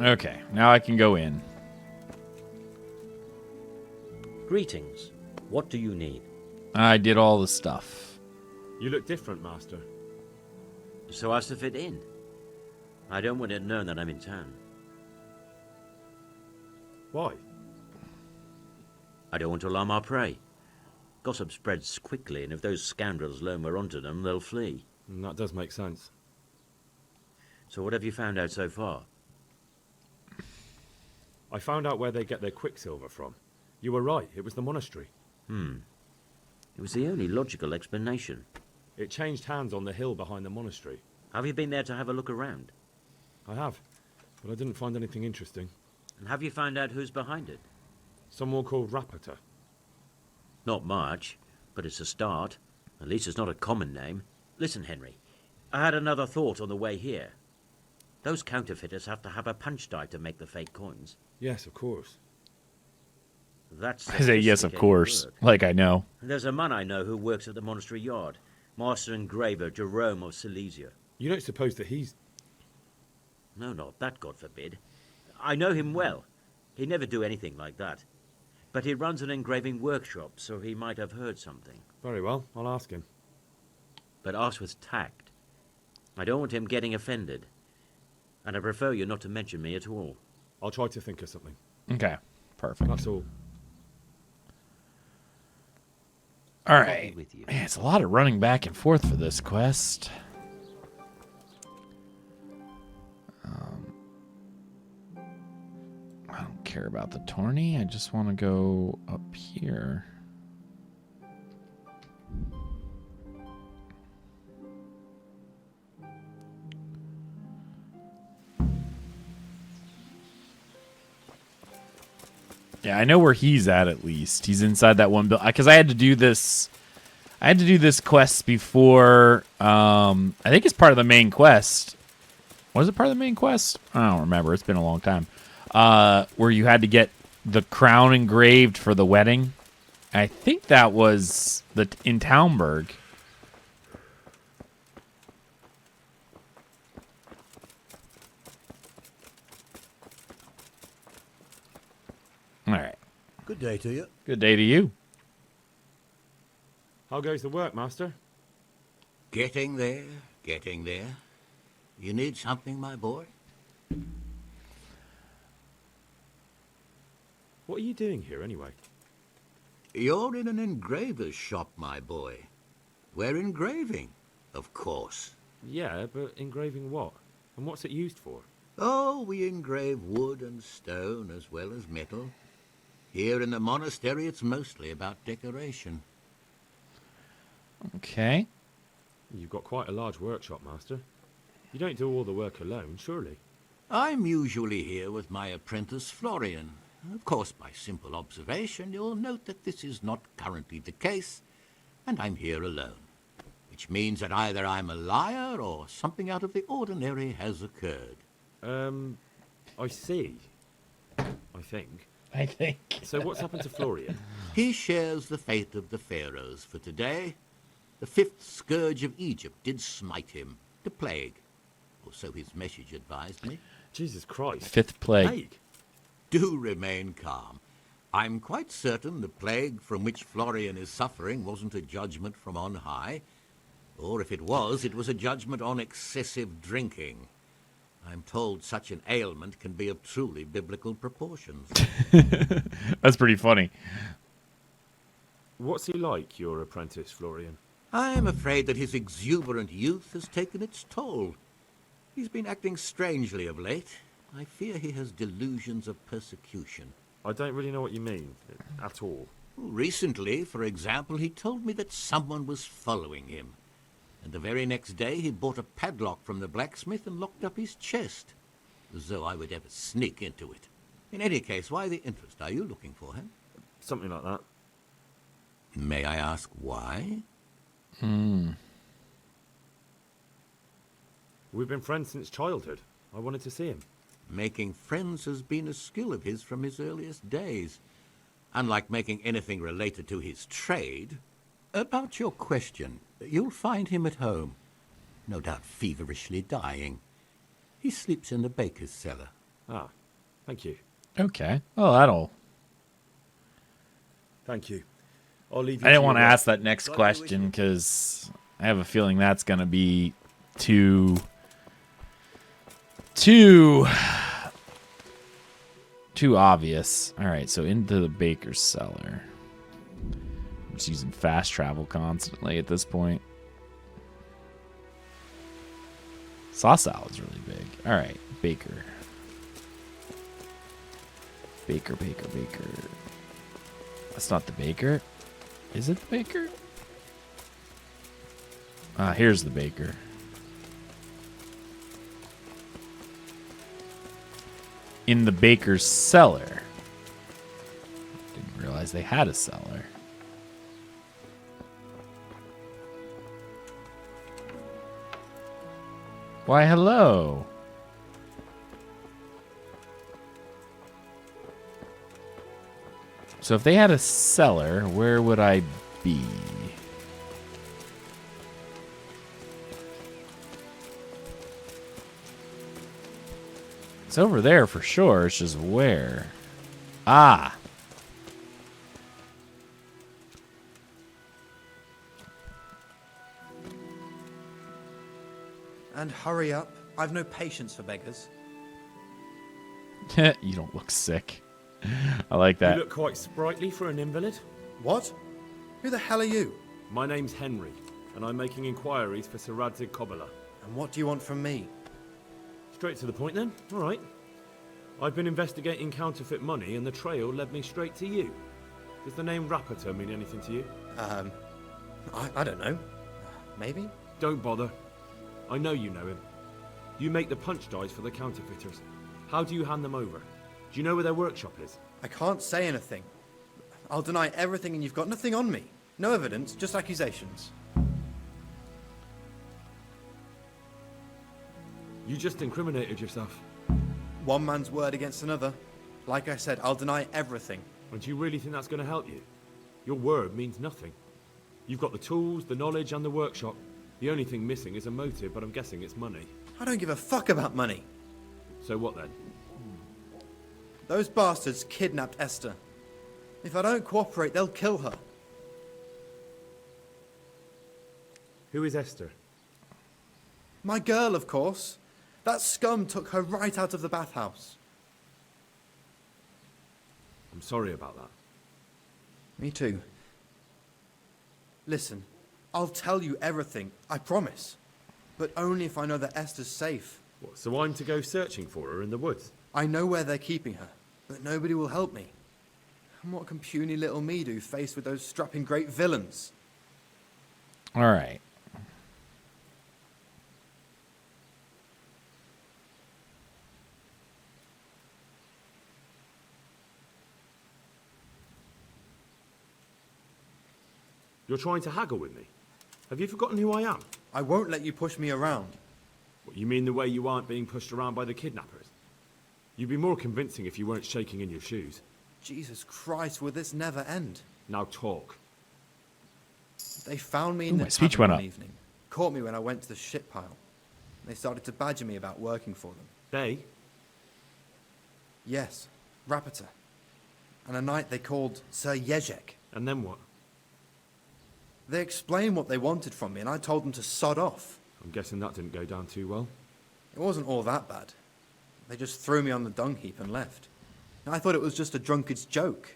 Okay, now I can go in. Greetings. What do you need? I did all the stuff. You look different, Master. So as to fit in. I don't want it known that I'm in town. Why? I don't want to alarm our prey. Gossip spreads quickly, and if those scoundrels learn we're onto them, they'll flee. That does make sense. So what have you found out so far? I found out where they get their quicksilver from. You were right, it was the monastery. It was the only logical explanation. It changed hands on the hill behind the monastery. Have you been there to have a look around? I have, but I didn't find anything interesting. And have you found out who's behind it? Someone called Rapata. Not much, but it's a start. At least it's not a common name. Listen, Henry, I had another thought on the way here. Those counterfeiters have to have a punch die to make the fake coins. Yes, of course. That's I say yes, of sophisticated course. work. Like I know. There's a man I know who works at the monastery yard. Master engraver Jerome of Silesia. You don't suppose that he's... No, not that, God forbid. I know him well. He'd never do anything like that. But he runs an engraving workshop, so he might have heard something. Very well, I'll ask him. But ask with tact. I don't want him getting offended. And I prefer you not to mention me at all. I'll try to think of something. Okay, perfect. That's all. All right. Man, it's a lot of running back and forth for this quest. I don't care about the tourney. I just want to go up here. Yeah, I know where he's at least. He's inside that one building. Because I had to do this. I had to do this quest before. I think it's part of the main quest. Was it part of the main quest? I don't remember. It's been a long time. Where you had to get the crown engraved for the wedding. I think that was in Talmberg. All right. Good day to you. Good day to you. How goes the work, Master? Getting there, getting there. You need something, my boy? What are you doing here, anyway? You're in an engraver's shop, my boy. We're engraving, of course. Yeah, but engraving what? And what's it used for? Oh, we engrave wood and stone as well as metal. Here in the monastery, it's mostly about decoration. Okay. You've got quite a large workshop, Master. You don't do all the work alone, surely? I'm usually here with my apprentice, Florian. Of course, by simple observation, you'll note that this is not currently the case, and I'm here alone. Which means that either I'm a liar or something out of the ordinary has occurred. I see. I think. I think. So what's happened to Florian? He shares the fate of the pharaohs for today. The fifth scourge of Egypt did smite him, the plague. Or so his message advised me. Jesus Christ. Fifth plague. Do remain calm. I'm quite certain the plague from which Florian is suffering wasn't a judgment from on high. Or if it was a judgment on excessive drinking. I'm told such an ailment can be of truly biblical proportions. That's pretty funny. What's he like, your apprentice, Florian? I'm afraid that his exuberant youth has taken its toll. He's been acting strangely of late. I fear he has delusions of persecution. I don't really know what you mean, at all. Recently, for example, he told me that someone was following him. And the very next day he bought a padlock from the blacksmith and locked up his chest. As though I would ever sneak into it. In any case, why the interest? Are you looking for him? Something like that. May I ask why? We've been friends since childhood. I wanted to see him. Making friends has been a skill of his from his earliest days. Unlike making anything related to his trade. About your question, you'll find him at home. No doubt feverishly dying. He sleeps in the baker's cellar. Ah, thank you. Okay. Well, that'll... Thank you. I'll leave you I didn't want to your ask that next question because I have a feeling that's going to be too obvious. All right, so into the baker's cellar. I'm just using fast travel constantly at this point. Sauce salad's really big. All right, baker. Baker. That's not the baker. Is it the baker? Ah, here's the baker. In the baker's cellar. Didn't realize they had a cellar. Why, hello. So if they had a cellar, where would I be? It's over there for sure. It's just where. Ah. And hurry up. I've no patience for beggars. You don't look sick. I like that. You look quite sprightly for an invalid. What? Who the hell are you? My name's Henry, and I'm making inquiries for Sir Radzig Kobyla. And what do you want from me? Straight to the point then. All right. I've been investigating counterfeit money, and the trail led me straight to you. Does the name Rapiter mean anything to you? I don't know. Maybe? Don't bother. I know you know him. You make the punch dice for the counterfeiters. How do you hand them over? Do you know where their workshop is? I can't say anything. I'll deny everything and you've got nothing on me. No evidence, just accusations. You just incriminated yourself. One man's word against another. Like I said, I'll deny everything. And do you really think that's going to help you? Your word means nothing. You've got the tools, the knowledge, and the workshop. The only thing missing is a motive, but I'm guessing it's money. I don't give a fuck about money. So what then? Those bastards kidnapped Esther. If I don't cooperate, they'll kill her. Who is Esther? My girl, of course. That scum took her right out of the bathhouse. I'm sorry about that. Me too. Listen, I'll tell you everything, I promise. But only if I know that Esther's safe. What, so I'm to go searching for her in the woods? I know where they're keeping her, but nobody will help me. And what can puny little me do faced with those strapping great villains? All right. You're trying to haggle with me? Have you forgotten who I am? I won't let you push me around. What, you mean the way you aren't being pushed around by the kidnappers? You'd be more convincing if you weren't shaking in your shoes. Jesus Christ, will this never end? Now talk. They found me in the speech tavern went one up. evening. Caught me when I went to the shit pile. They started to badger me about working for them. They? Yes, Rapiter. And a knight they called Sir Jezek. And then what? They explained what they wanted from me, and I told them to sod off. I'm guessing that didn't go down too well. It wasn't all that bad. They just threw me on the dung heap and left. I thought it was just a drunkard's joke.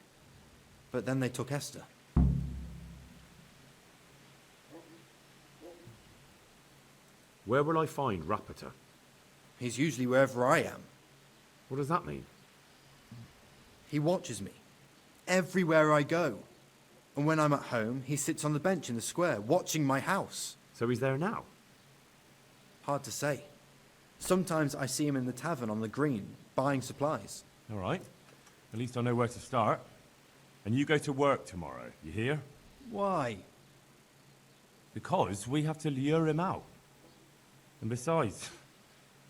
But then they took Esther. Where will I find Rapiter? He's usually wherever I am. What does that mean? He watches me. Everywhere I go. And when I'm at home, he sits on the bench in the square, watching my house. So he's there now? Hard to say. Sometimes I see him in the tavern on the green, buying supplies. All right. At least I know where to start. And you go to work tomorrow, you hear? Why? Because we have to lure him out. And besides,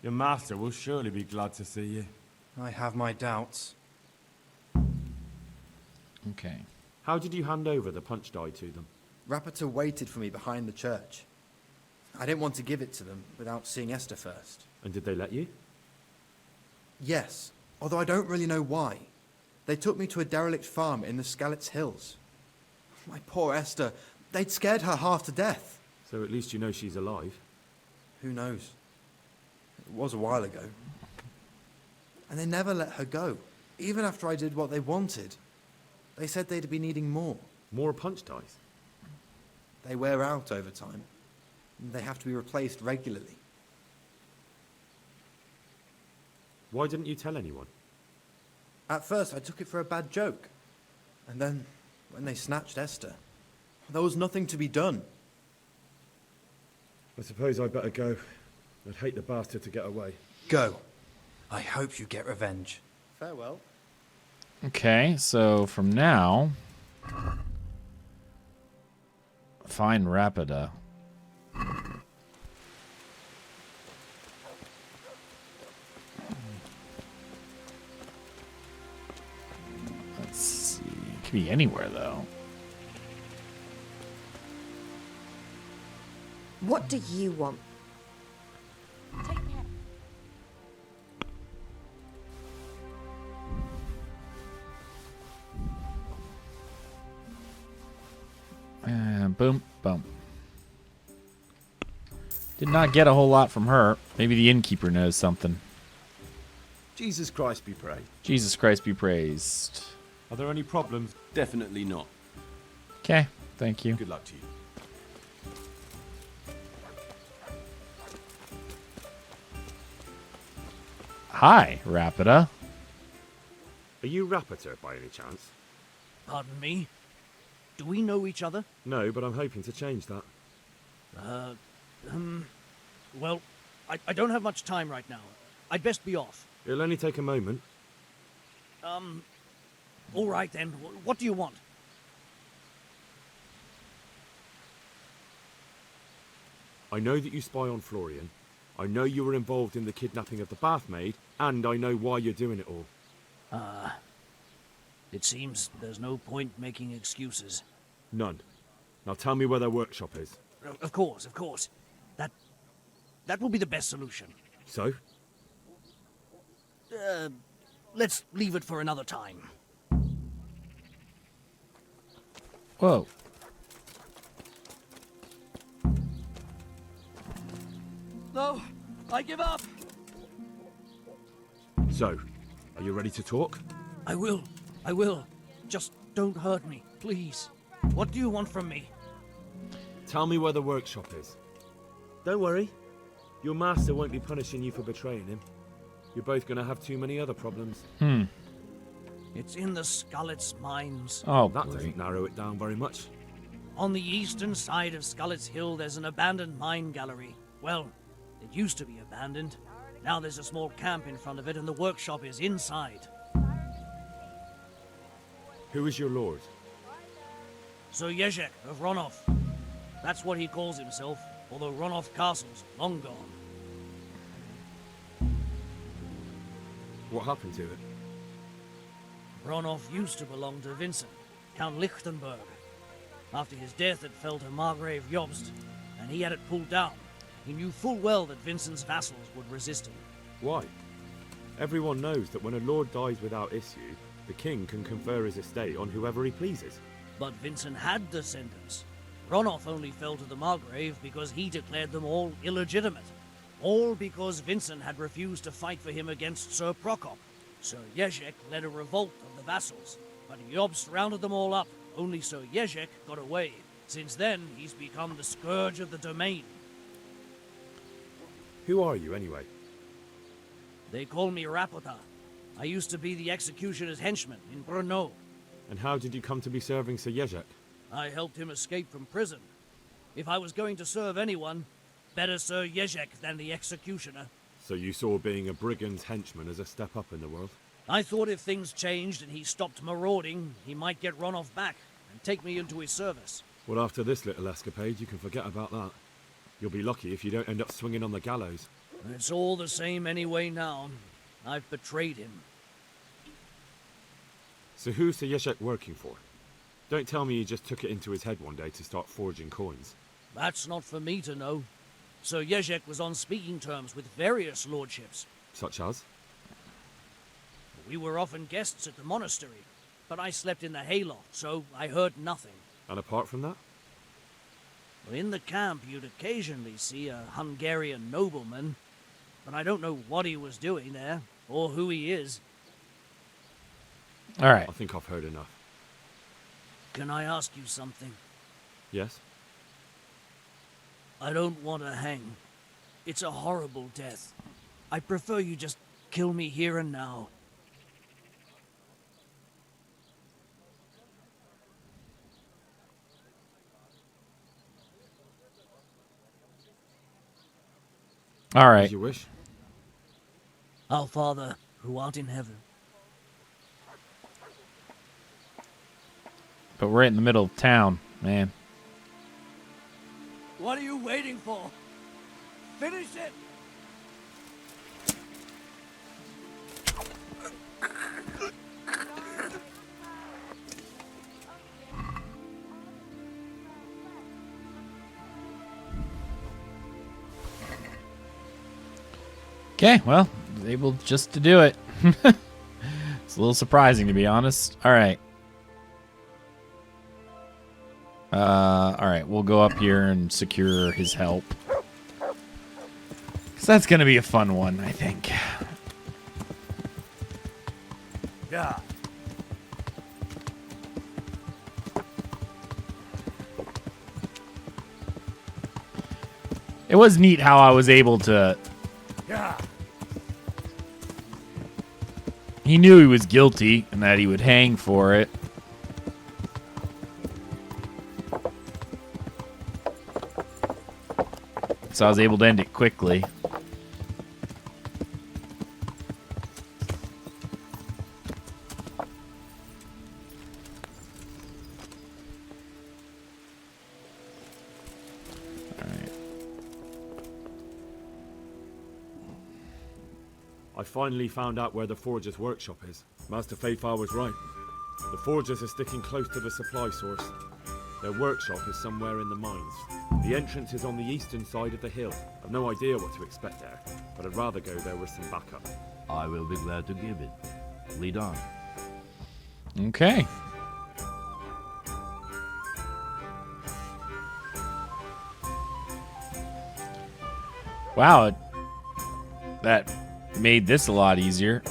your master will surely be glad to see you. I have my doubts. Okay. How did you hand over the punch die to them? Rapiter waited for me behind the church. I didn't want to give it to them without seeing Esther first. And did they let you? Yes, although I don't really know why. They took me to a derelict farm in the Skalitz Hills. My poor Esther, they'd scared her half to death. So at least you know she's alive. Who knows? It was a while ago. And they never let her go, even after I did what they wanted. They said they'd be needing more. More punch dies? They wear out over time. They have to be replaced regularly. Why didn't you tell anyone? At first, I took it for a bad joke. And then, when they snatched Esther, there was nothing to be done. I suppose I'd better go. I'd hate the bastard to get away. Go. I hope you get revenge. Farewell. Okay, so from now, find Rapida. Let's see. It could be anywhere, though. What do you want? Boom, boom. Did not get a whole lot from her. Maybe the innkeeper knows something. Jesus Christ be praised. Jesus Christ be praised. Are there any problems? Definitely not. Okay, thank you. Good luck to you. Hi, Rapida. Are you Rapiter by any chance? Pardon me? Do we know each other? No, but I'm hoping to change that. Well, I don't have much time right now. I'd best be off. It'll only take a moment. All right then. What do you want? I know that you spy on Florian. I know you were involved in the kidnapping of the bathmaid, and I know why you're doing it all. It seems there's no point making excuses. None. Now tell me where their workshop is. Of course, of course. That will be the best solution. So? Let's leave it for another time. Whoa. No, I give up. So, are you ready to talk? I will. Just don't hurt me, please. What do you want from me? Tell me where the workshop is. Don't worry. Your master won't be punishing you for betraying him. You're both going to have too many other problems. It's in the Skalitz mines. Oh, that great. doesn't narrow it down very much. On the eastern side of Skalitz Hill, there's an abandoned mine gallery. Well, it used to be abandoned. Now there's a small camp in front of it, and the workshop is inside. Who is your lord? Sir Jezek of Ronov. That's what he calls himself, although Ronov Castle's long gone. What happened to it? Ronov used to belong to Vincent, Count Lichtenberg. After his death, it fell to Margrave Jobst, and he had it pulled down. He knew full well that Vincent's vassals would resist him. Why? Everyone knows that when a lord dies without issue, the king can confer his estate on whoever he pleases. But Vincent had descendants. Ronov only fell to the Margrave because he declared them all illegitimate. All because Vincent had refused to fight for him against Sir Prokop. Sir Jezek led a revolt of the vassals, but Jobst rounded them all up. Only Sir Jezek got away. Since then, he's become the scourge of the domain. Who are you, anyway? They call me Rapota. I used to be the executioner's henchman in Brno. And how did you come to be serving Sir Jezek? I helped him escape from prison. If I was going to serve anyone, better Sir Jezek than the executioner. So you saw being a brigand's henchman as a step up in the world? I thought if things changed and he stopped marauding, he might get Ronov back and take me into his service. Well, after this little escapade, you can forget about that. You'll be lucky if you don't end up swinging on the gallows. It's all the same anyway now. I've betrayed him. So who's Sir Jezek working for? Don't tell me he just took it into his head one day to start forging coins. That's not for me to know. Sir Jezek was on speaking terms with various lordships. Such as? We were often guests at the monastery, but I slept in the hayloft, so I heard nothing. And apart from that? In the camp, you'd occasionally see a Hungarian nobleman, but I don't know what he was doing there, or who he is. All right. I think I've heard enough. Can I ask you something? Yes? I don't want to hang. It's a horrible death. I prefer you just kill me here and now. All right. As you wish. Our Father, who art in heaven. But we're in the middle of town, man. What are you waiting for? Finish it! Okay, well, able just to do it. It's a little surprising, to be honest. All right. All right, we'll go up here and secure his help. Because that's going to be a fun one, I think. Yeah. It was neat how I was able to... Yeah. He knew he was guilty and that he would hang for it. So I was able to end it quickly. I finally found out where the Forger's workshop is. Master Faithfar was right. The Forgers are sticking close to the supply source. Their workshop is somewhere in the mines. The entrance is on the eastern side of the hill. I've no idea what to expect there, but I'd rather go there with some backup. I will be glad to give it. Lead on. Okay. Wow, that made this a lot easier.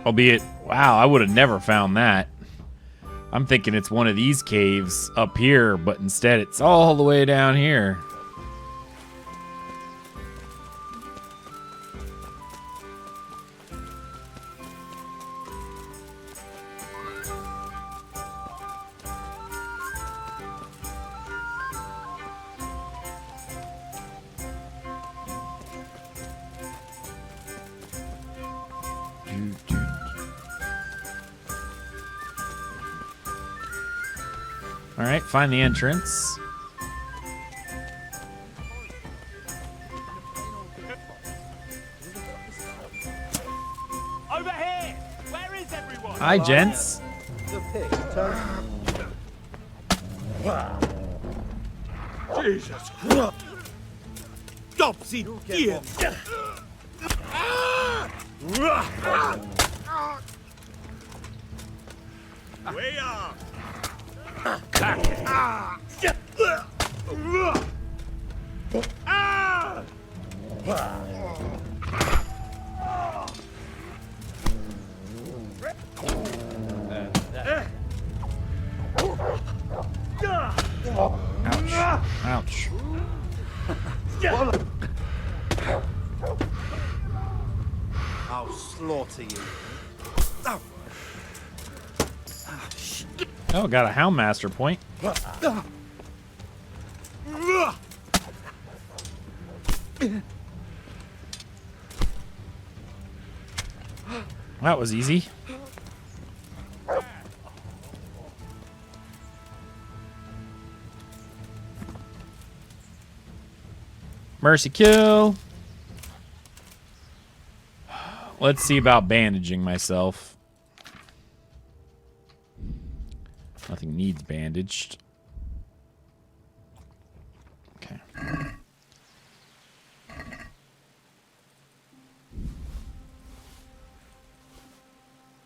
Albeit, wow, I would have never found that. I'm thinking it's one of these caves up here, but instead it's all the way down here. All right, find the entrance. Over here! Where is everyone? Hi, gents. Jesus Christ! Stop, see, dear! Way up! Ouch. Ouch. I'll slaughter you. Oh. Oh, got a Houndmaster point. That was easy. Mercy kill. Let's see about bandaging myself. Nothing needs bandaged. Okay.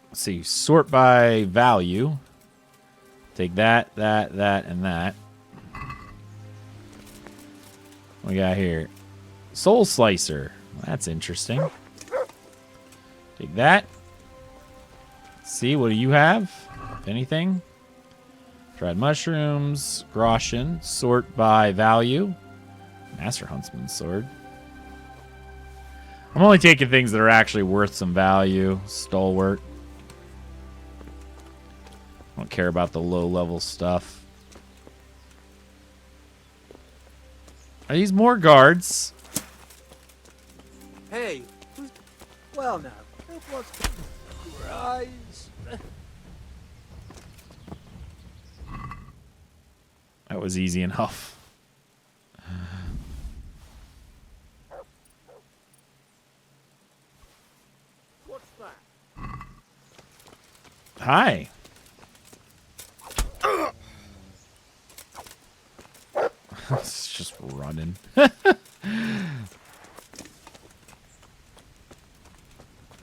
Let's see. Sort by value. Take that, that, that, and that. What we got here? Soul Slicer. That's interesting. Take that. Let's see, what do you have? If anything. Dried mushrooms. Groschen. Sort by value. Master Huntsman's sword. I'm only taking things that are actually worth some value. Stalwart. I don't care about the low-level stuff. Are these more guards? Hey, well now, what's Christ? That was easy enough. What's that? Hi. It's just running.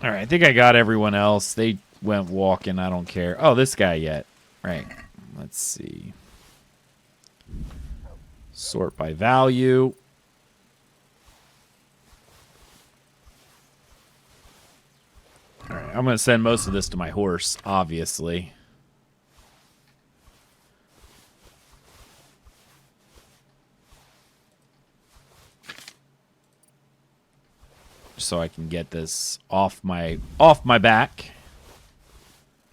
Alright, I think I got everyone else. They went walking. I don't care. Oh, this guy yet. Right. Let's see. Sort by value. Alright, I'm going to send most of this to my horse, obviously. So I can get this off my back.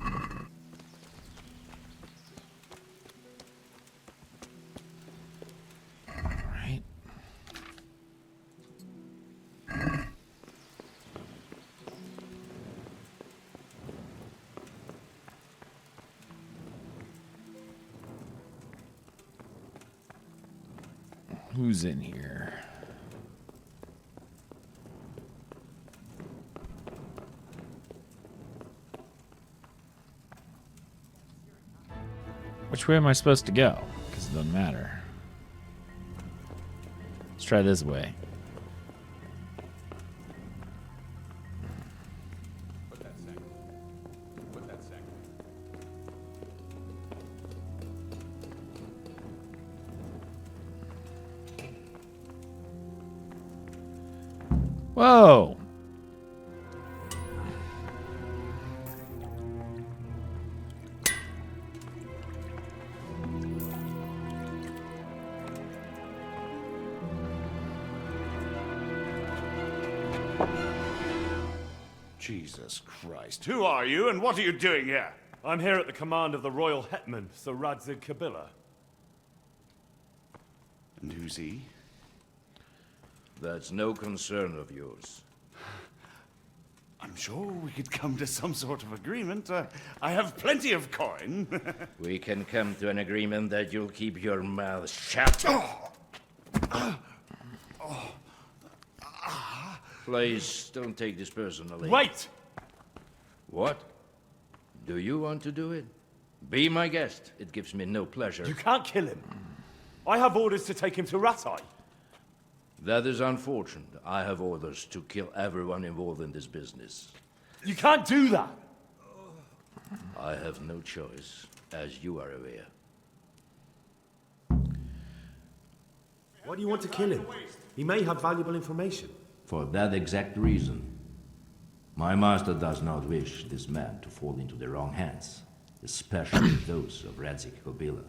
All right. Who's in here? Which way am I supposed to go? Because it doesn't matter. Let's try this way. Whoa! Jesus Christ. Who are you and what are you doing here? I'm here at the command of the royal hetman, Sir Radzig Kabila. And who's he? That's no concern of yours. I'm sure we could come to some sort of agreement. I have plenty of coin. We can come to an agreement that you'll keep your mouth shut. Please, don't take this personally. Wait! What? Do you want to do it? Be my guest. It gives me no pleasure. You can't kill him. I have orders to take him to Ratai. That is unfortunate. I have orders to kill everyone involved in this business. You can't do that! I have no choice, as you are aware. Why do you want to kill him? He may have valuable information. For that exact reason. My master does not wish this man to fall into the wrong hands, especially those of Radzig Kabila.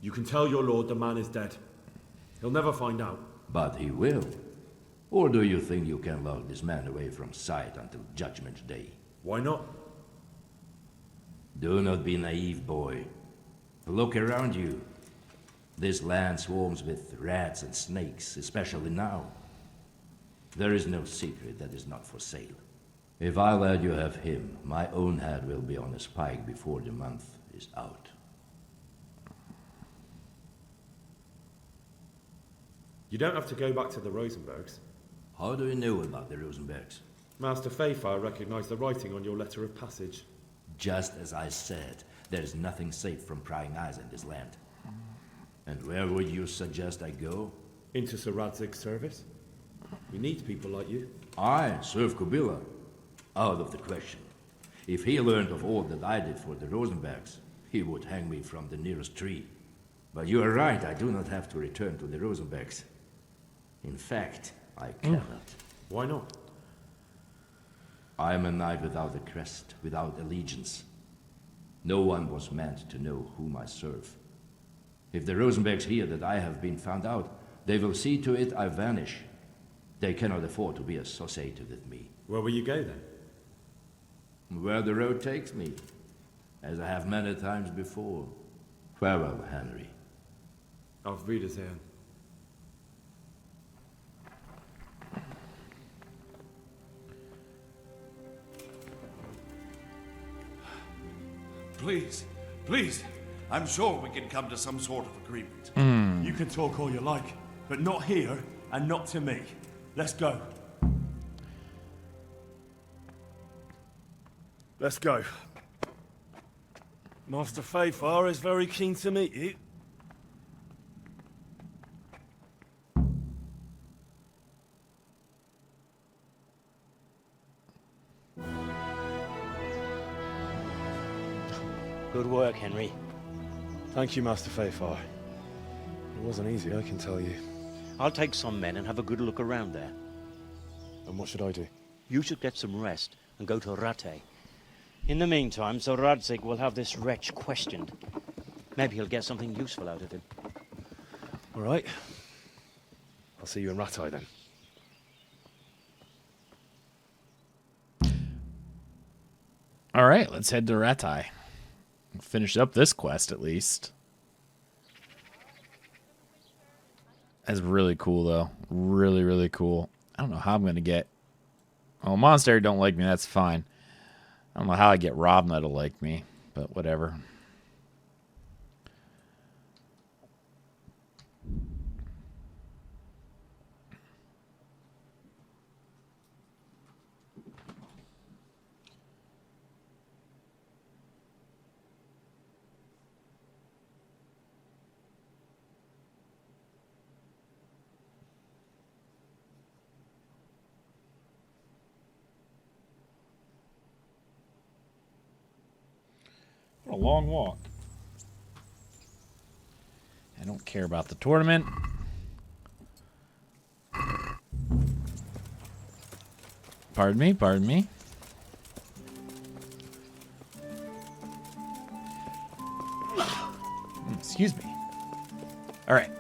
You can tell your lord the man is dead. He'll never find out. But he will. Or do you think you can lock this man away from sight until Judgment Day? Why not? Do not be naive, boy. Look around you. This land swarms with rats and snakes, especially now. There is no secret that is not for sale. If I let you have him, my own head will be on a spike before the month is out. You don't have to go back to the Rosenbergs. How do you know about the Rosenbergs? Master Fayfire recognized the writing on your letter of passage. Just as I said, there is nothing safe from prying eyes in this land. And where would you suggest I go? Into Sir Radzig's service. We need people like you. I serve Kubila. Out of the question. If he learned of all that I did for the Rosenbergs, he would hang me from the nearest tree. But you are right, I do not have to return to the Rosenbergs. In fact, I cannot. Why not? I am a knight without a crest, without allegiance. No one was meant to know whom I serve. If the Rosenbergs hear that I have been found out, they will see to it I vanish. They cannot afford to be associated with me. Where will you go then? Where the road takes me, as I have many times before. Farewell, Henry. Auf Wiedersehen. Please, please. I'm sure we can come to some sort of agreement. You can talk all you like, but not here and not to me. Let's go. Let's go. Master Fayfire is very keen to meet you. Good work, Henry. Thank you, Master Fayfire. It wasn't easy, I can tell you. I'll take some men and have a good look around there. And what should I do? You should get some rest and go to Rattay. In the meantime, Sir Radzig will have this wretch questioned. Maybe he'll get something useful out of him. All right. I'll see you in Rattay then. All right, let's head to Rattay. Finish up this quest at least. That's really cool though. Really, really cool. I don't know how I'm gonna get. Oh, Monastery don't like me. That's fine. I don't know how I get Ravna to like me, but whatever. A long walk. I don't care about the tournament. Pardon me, pardon me. Excuse me. All right.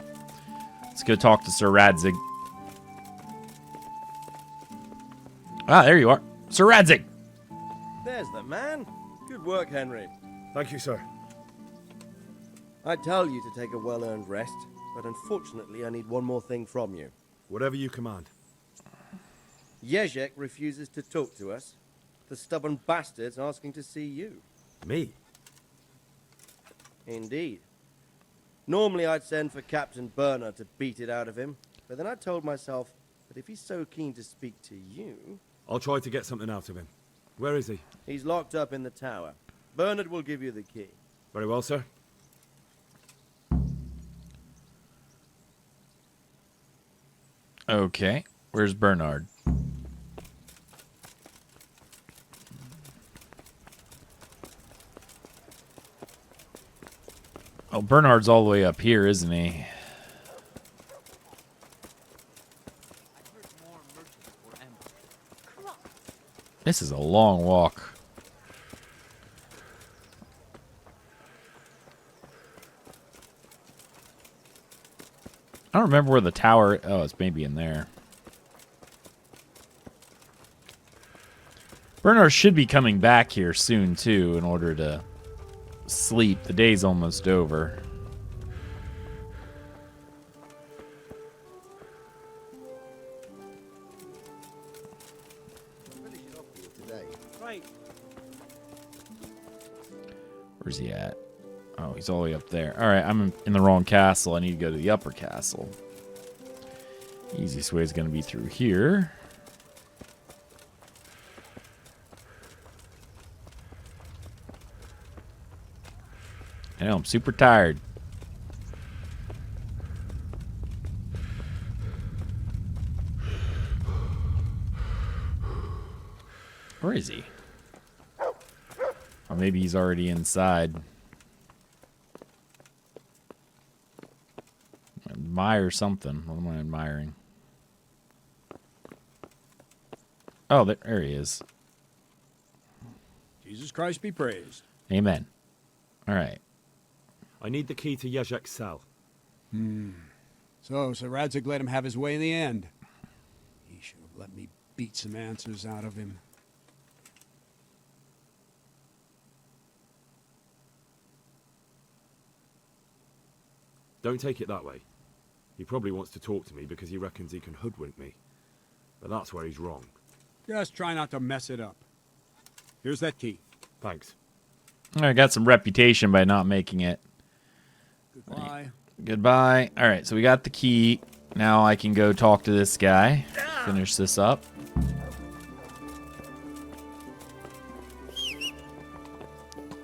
Let's go talk to Sir Radzig. Ah, there you are. Sir Radzig. There's the man. Good work, Henry. Thank you, sir. I tell you to take a well-earned rest, but unfortunately I need one more thing from you. Whatever you command. Jezek refuses to talk to us. The stubborn bastard's asking to see you. Me? Indeed. Normally I'd send for Captain Burner to beat it out of him, but then I told myself that if he's so keen to speak to you... I'll try to get something out of him. Where is he? He's locked up in the tower. Bernard will give you the key. Very well, sir. Okay. Where's Bernard? Oh, Bernard's all the way up here, isn't he? This is a long walk. don't remember where the tower... Oh, it's maybe in there. Bernard should be coming back here soon, too, in order to sleep. The day's almost over. Right. Where's he at? Oh, he's all the way up there. All right, I'm in the wrong castle. I need to go to the upper castle. Easiest way is going to be through here. I know, I'm super tired. Where is he? Or maybe he's already inside. Admire something. What am I admiring? Oh, there he is. Jesus Christ be praised. Amen. All right. I need the key to Yezhek's cell. So Sir Radzig let him have his way in the end. He should have let me beat some answers out of him. Don't take it that way. He probably wants to talk to me because he reckons he can hoodwink me. But that's where he's wrong. Just try not to mess it up. Here's that key. Thanks. I got some reputation by not making it. Goodbye. Goodbye. All right, so we got the key. Now I can go talk to this guy. Finish this up.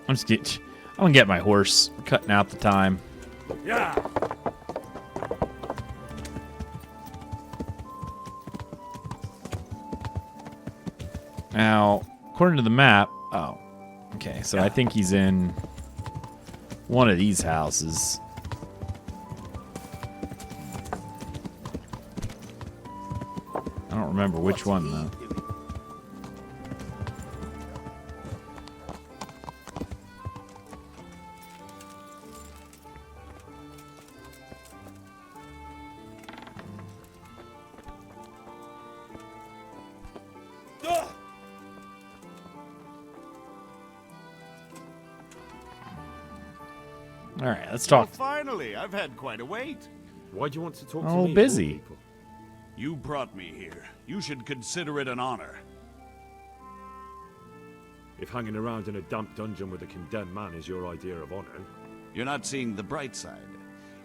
I'm gonna get my horse. I'm cutting out the time. Yeah. Now, according to the map, oh, okay, so I think he's in one of these houses. I don't remember which one, though. All right, let's talk. Well, finally, I've had quite a wait. Why do you want to talk to Oh, me? busy. You brought me here. You should consider it an honor. If hanging around in a damp dungeon with a condemned man is your idea of honor... You're not seeing the bright side.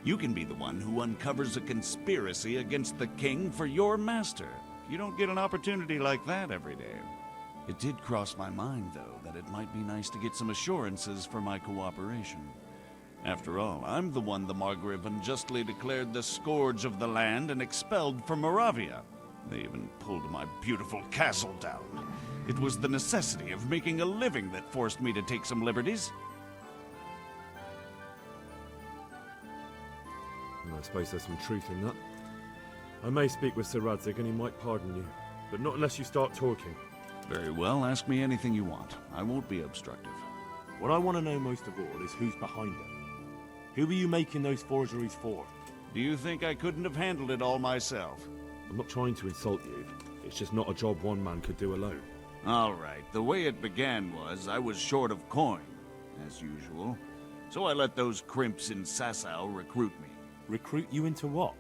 You can be the one who uncovers a conspiracy against the king for your master. You don't get an opportunity like that every day. It did cross my mind, though, that it might be nice to get some assurances for my cooperation. After all, I'm the one the Margrave unjustly declared the scourge of the land and expelled from Moravia. They even pulled my beautiful castle down. It was the necessity of making a living that forced me to take some liberties. I suppose there's some truth in that. I may speak with Sir Radzig and he might pardon you, but not unless you start talking. Very well, ask me anything you want. I won't be obstructive. What I want to know most of all is who's behind it. Who are you making those forgeries for? Do you think I couldn't have handled it all myself? I'm not trying to insult you. It's just not a job one man could do alone. All right, the way it began was I was short of coin, as usual. So I let those crimps in Sasau recruit me. Recruit you into what?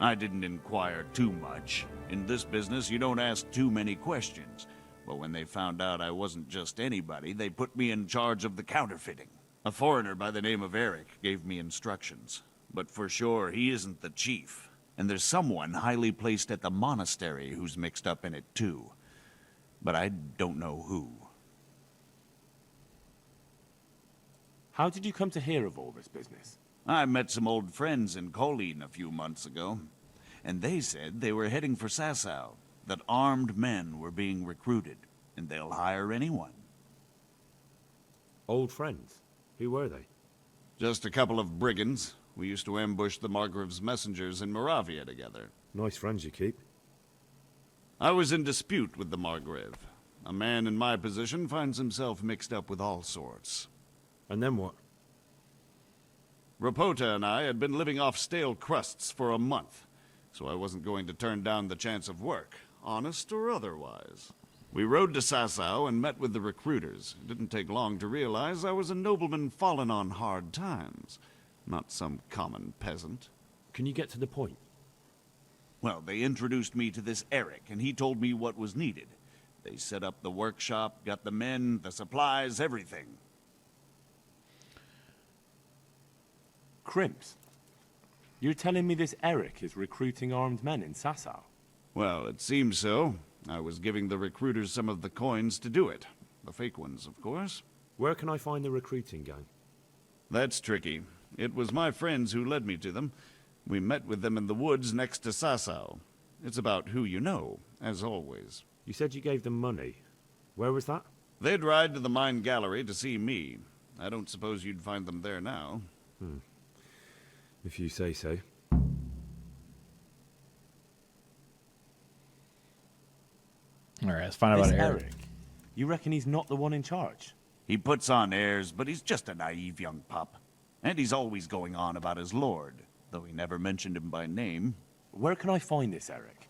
I didn't inquire too much. In this business, you don't ask too many questions. But when they found out I wasn't just anybody, they put me in charge of the counterfeiting. A foreigner by the name of Eric gave me instructions. But for sure, he isn't the chief. And there's someone highly placed at the monastery who's mixed up in it too. But I don't know who. How did you come to hear of all this business? I met some old friends in Colleen a few months ago, and they said they were heading for Sasau, that armed men were being recruited, and they'll hire anyone. Old friends? Who were they? Just a couple of brigands. We used to ambush the Margrave's messengers in Moravia together. Nice friends you keep. I was in dispute with the Margrave. A man in my position finds himself mixed up with all sorts. And then what? Rapota and I had been living off stale crusts for a month, so I wasn't going to turn down the chance of work, honest or otherwise. We rode to Sasau and met with the recruiters. It didn't take long to realize I was a nobleman fallen on hard times, not some common peasant. Can you get to the point? Well, they introduced me to this Eric, and he told me what was needed. They set up the workshop, got the men, the supplies, everything. Crimps? You're telling me this Eric is recruiting armed men in Sasau? Well, it seems so. I was giving the recruiters some of the coins to do it. The fake ones, of course. Where can I find the recruiting gang? That's tricky. It was my friends who led me to them. We met with them in the woods next to Sasau. It's about who you know, as always. You said you gave them money. Where was that? They'd ride to the mine gallery to see me. I don't suppose you'd find them there now. If you say so. All right, let's find out about Eric. You reckon he's not the one in charge? He puts on airs, but he's just a naive young pup. And he's always going on about his lord, though he never mentioned him by name. Where can I find this Eric?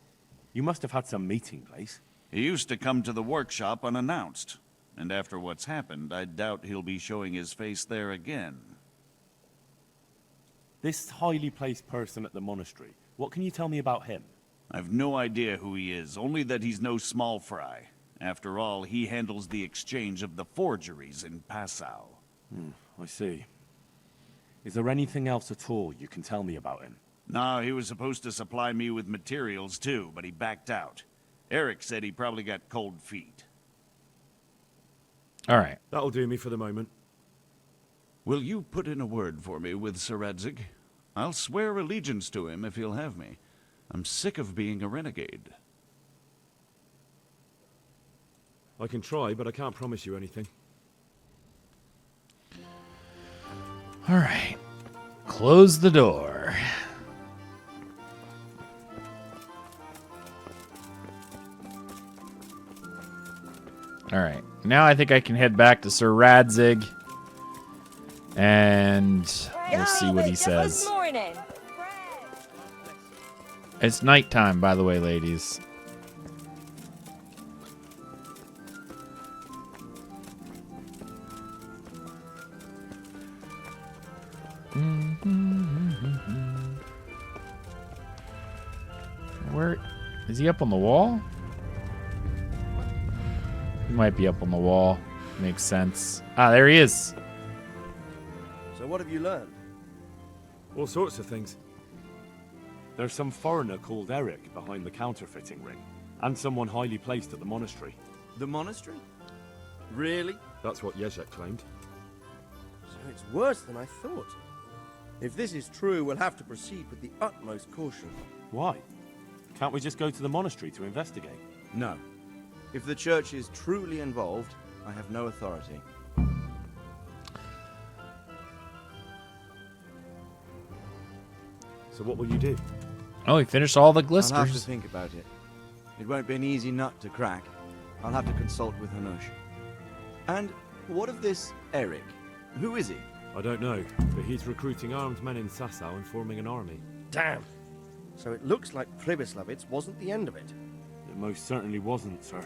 You must have had some meeting place. He used to come to the workshop unannounced. And after what's happened, I doubt he'll be showing his face there again. This highly placed person at the monastery, what can you tell me about him? I've no idea who he is, only that he's no small fry. After all, he handles the exchange of the forgeries in Passau. I see. Is there anything else at all you can tell me about him? No, he was supposed to supply me with materials too, but he backed out. Eric said he probably got cold feet. All right. That'll do me for the moment. Will you put in a word for me with Sir Radzig? I'll swear allegiance to him if he'll have me. I'm sick of being a renegade. I can try, but I can't promise you anything. All right. Close the door. All right. Now I think I can head back to Sir Radzig. And we'll see what he says. It's nighttime, by the way, ladies. Where is he? Up on the wall? He might be up on the wall. Makes sense. Ah, there he is. So what have you learned? All sorts of things. There's some foreigner called Eric behind the counterfeiting ring, and someone highly placed at the monastery. The monastery? Really? That's what Jezek claimed. So it's worse than I thought. If this is true, we'll have to proceed with the utmost caution. Why? Can't we just go to the monastery to investigate? No. If the church is truly involved, I have no authority. So what will you do? Oh, he finished all the I'll have to glisters. think about it. It won't be an easy nut to crack. I'll have to consult with Hanush. And what of this Eric? Who is he? I don't know, but he's recruiting armed men in Sasau and forming an army. Damn! So it looks like Pribyslavitz wasn't the end of it. It most certainly wasn't, sir.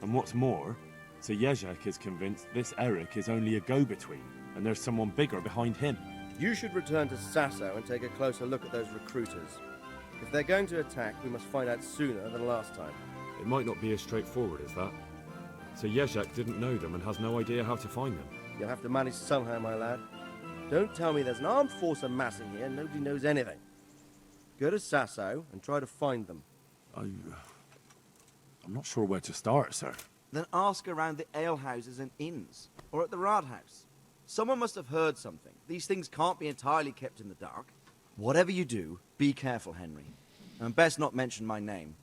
And what's more, Sir Jezek is convinced this Eric is only a go-between, and there's someone bigger behind him. You should return to Sasau and take a closer look at those recruiters. If they're going to attack, we must find out sooner than last time. It might not be as straightforward as that. Sir Jezek didn't know them and has no idea how to find them. You'll have to manage somehow, my lad. Don't tell me there's an armed force amassing here and nobody knows anything. Go to Sasau and try to find them. I'm not sure where to start, sir. Then ask around the alehouses and inns, or at the Rathaus. Someone must have heard something. These things can't be entirely kept in the dark. Whatever you do, be careful, Henry. And best not mention my name.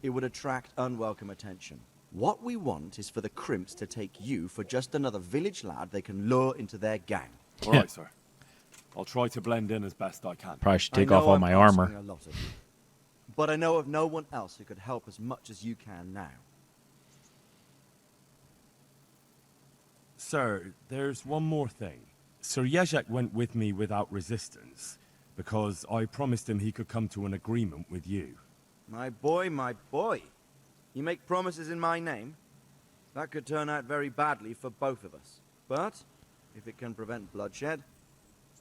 It would attract unwelcome attention. What we want is for the Crimps to take you for just another village lad they can lure into their gang. All right, sir. I'll try to blend in as best I can. Probably should take off all my armor. A lot of you, but I know of no one else who could help as much as you can now. Sir, there's one more thing. Sir Jezek went with me without resistance, because I promised him he could come to an agreement with you. My boy, my boy. You make promises in my name? That could turn out very badly for both of us. But, if it can prevent bloodshed,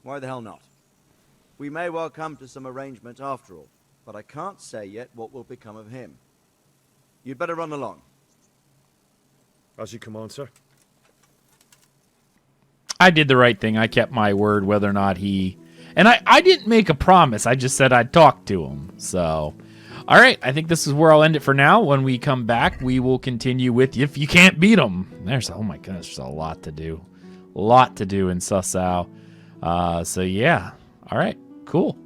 why the hell not? We may well come to some arrangement after all, but I can't say yet what will become of him. You'd better run along. As you command, sir. I did the right thing. I kept my word whether or not he... And I didn't make a promise. I just said I'd talk to him. So, all right. I think this is where I'll end it for now. When we come back, we will continue with If You Can't Beat 'Em. Oh my goodness, there's a lot to do. A lot to do in Sussau. So, yeah. All right. Cool.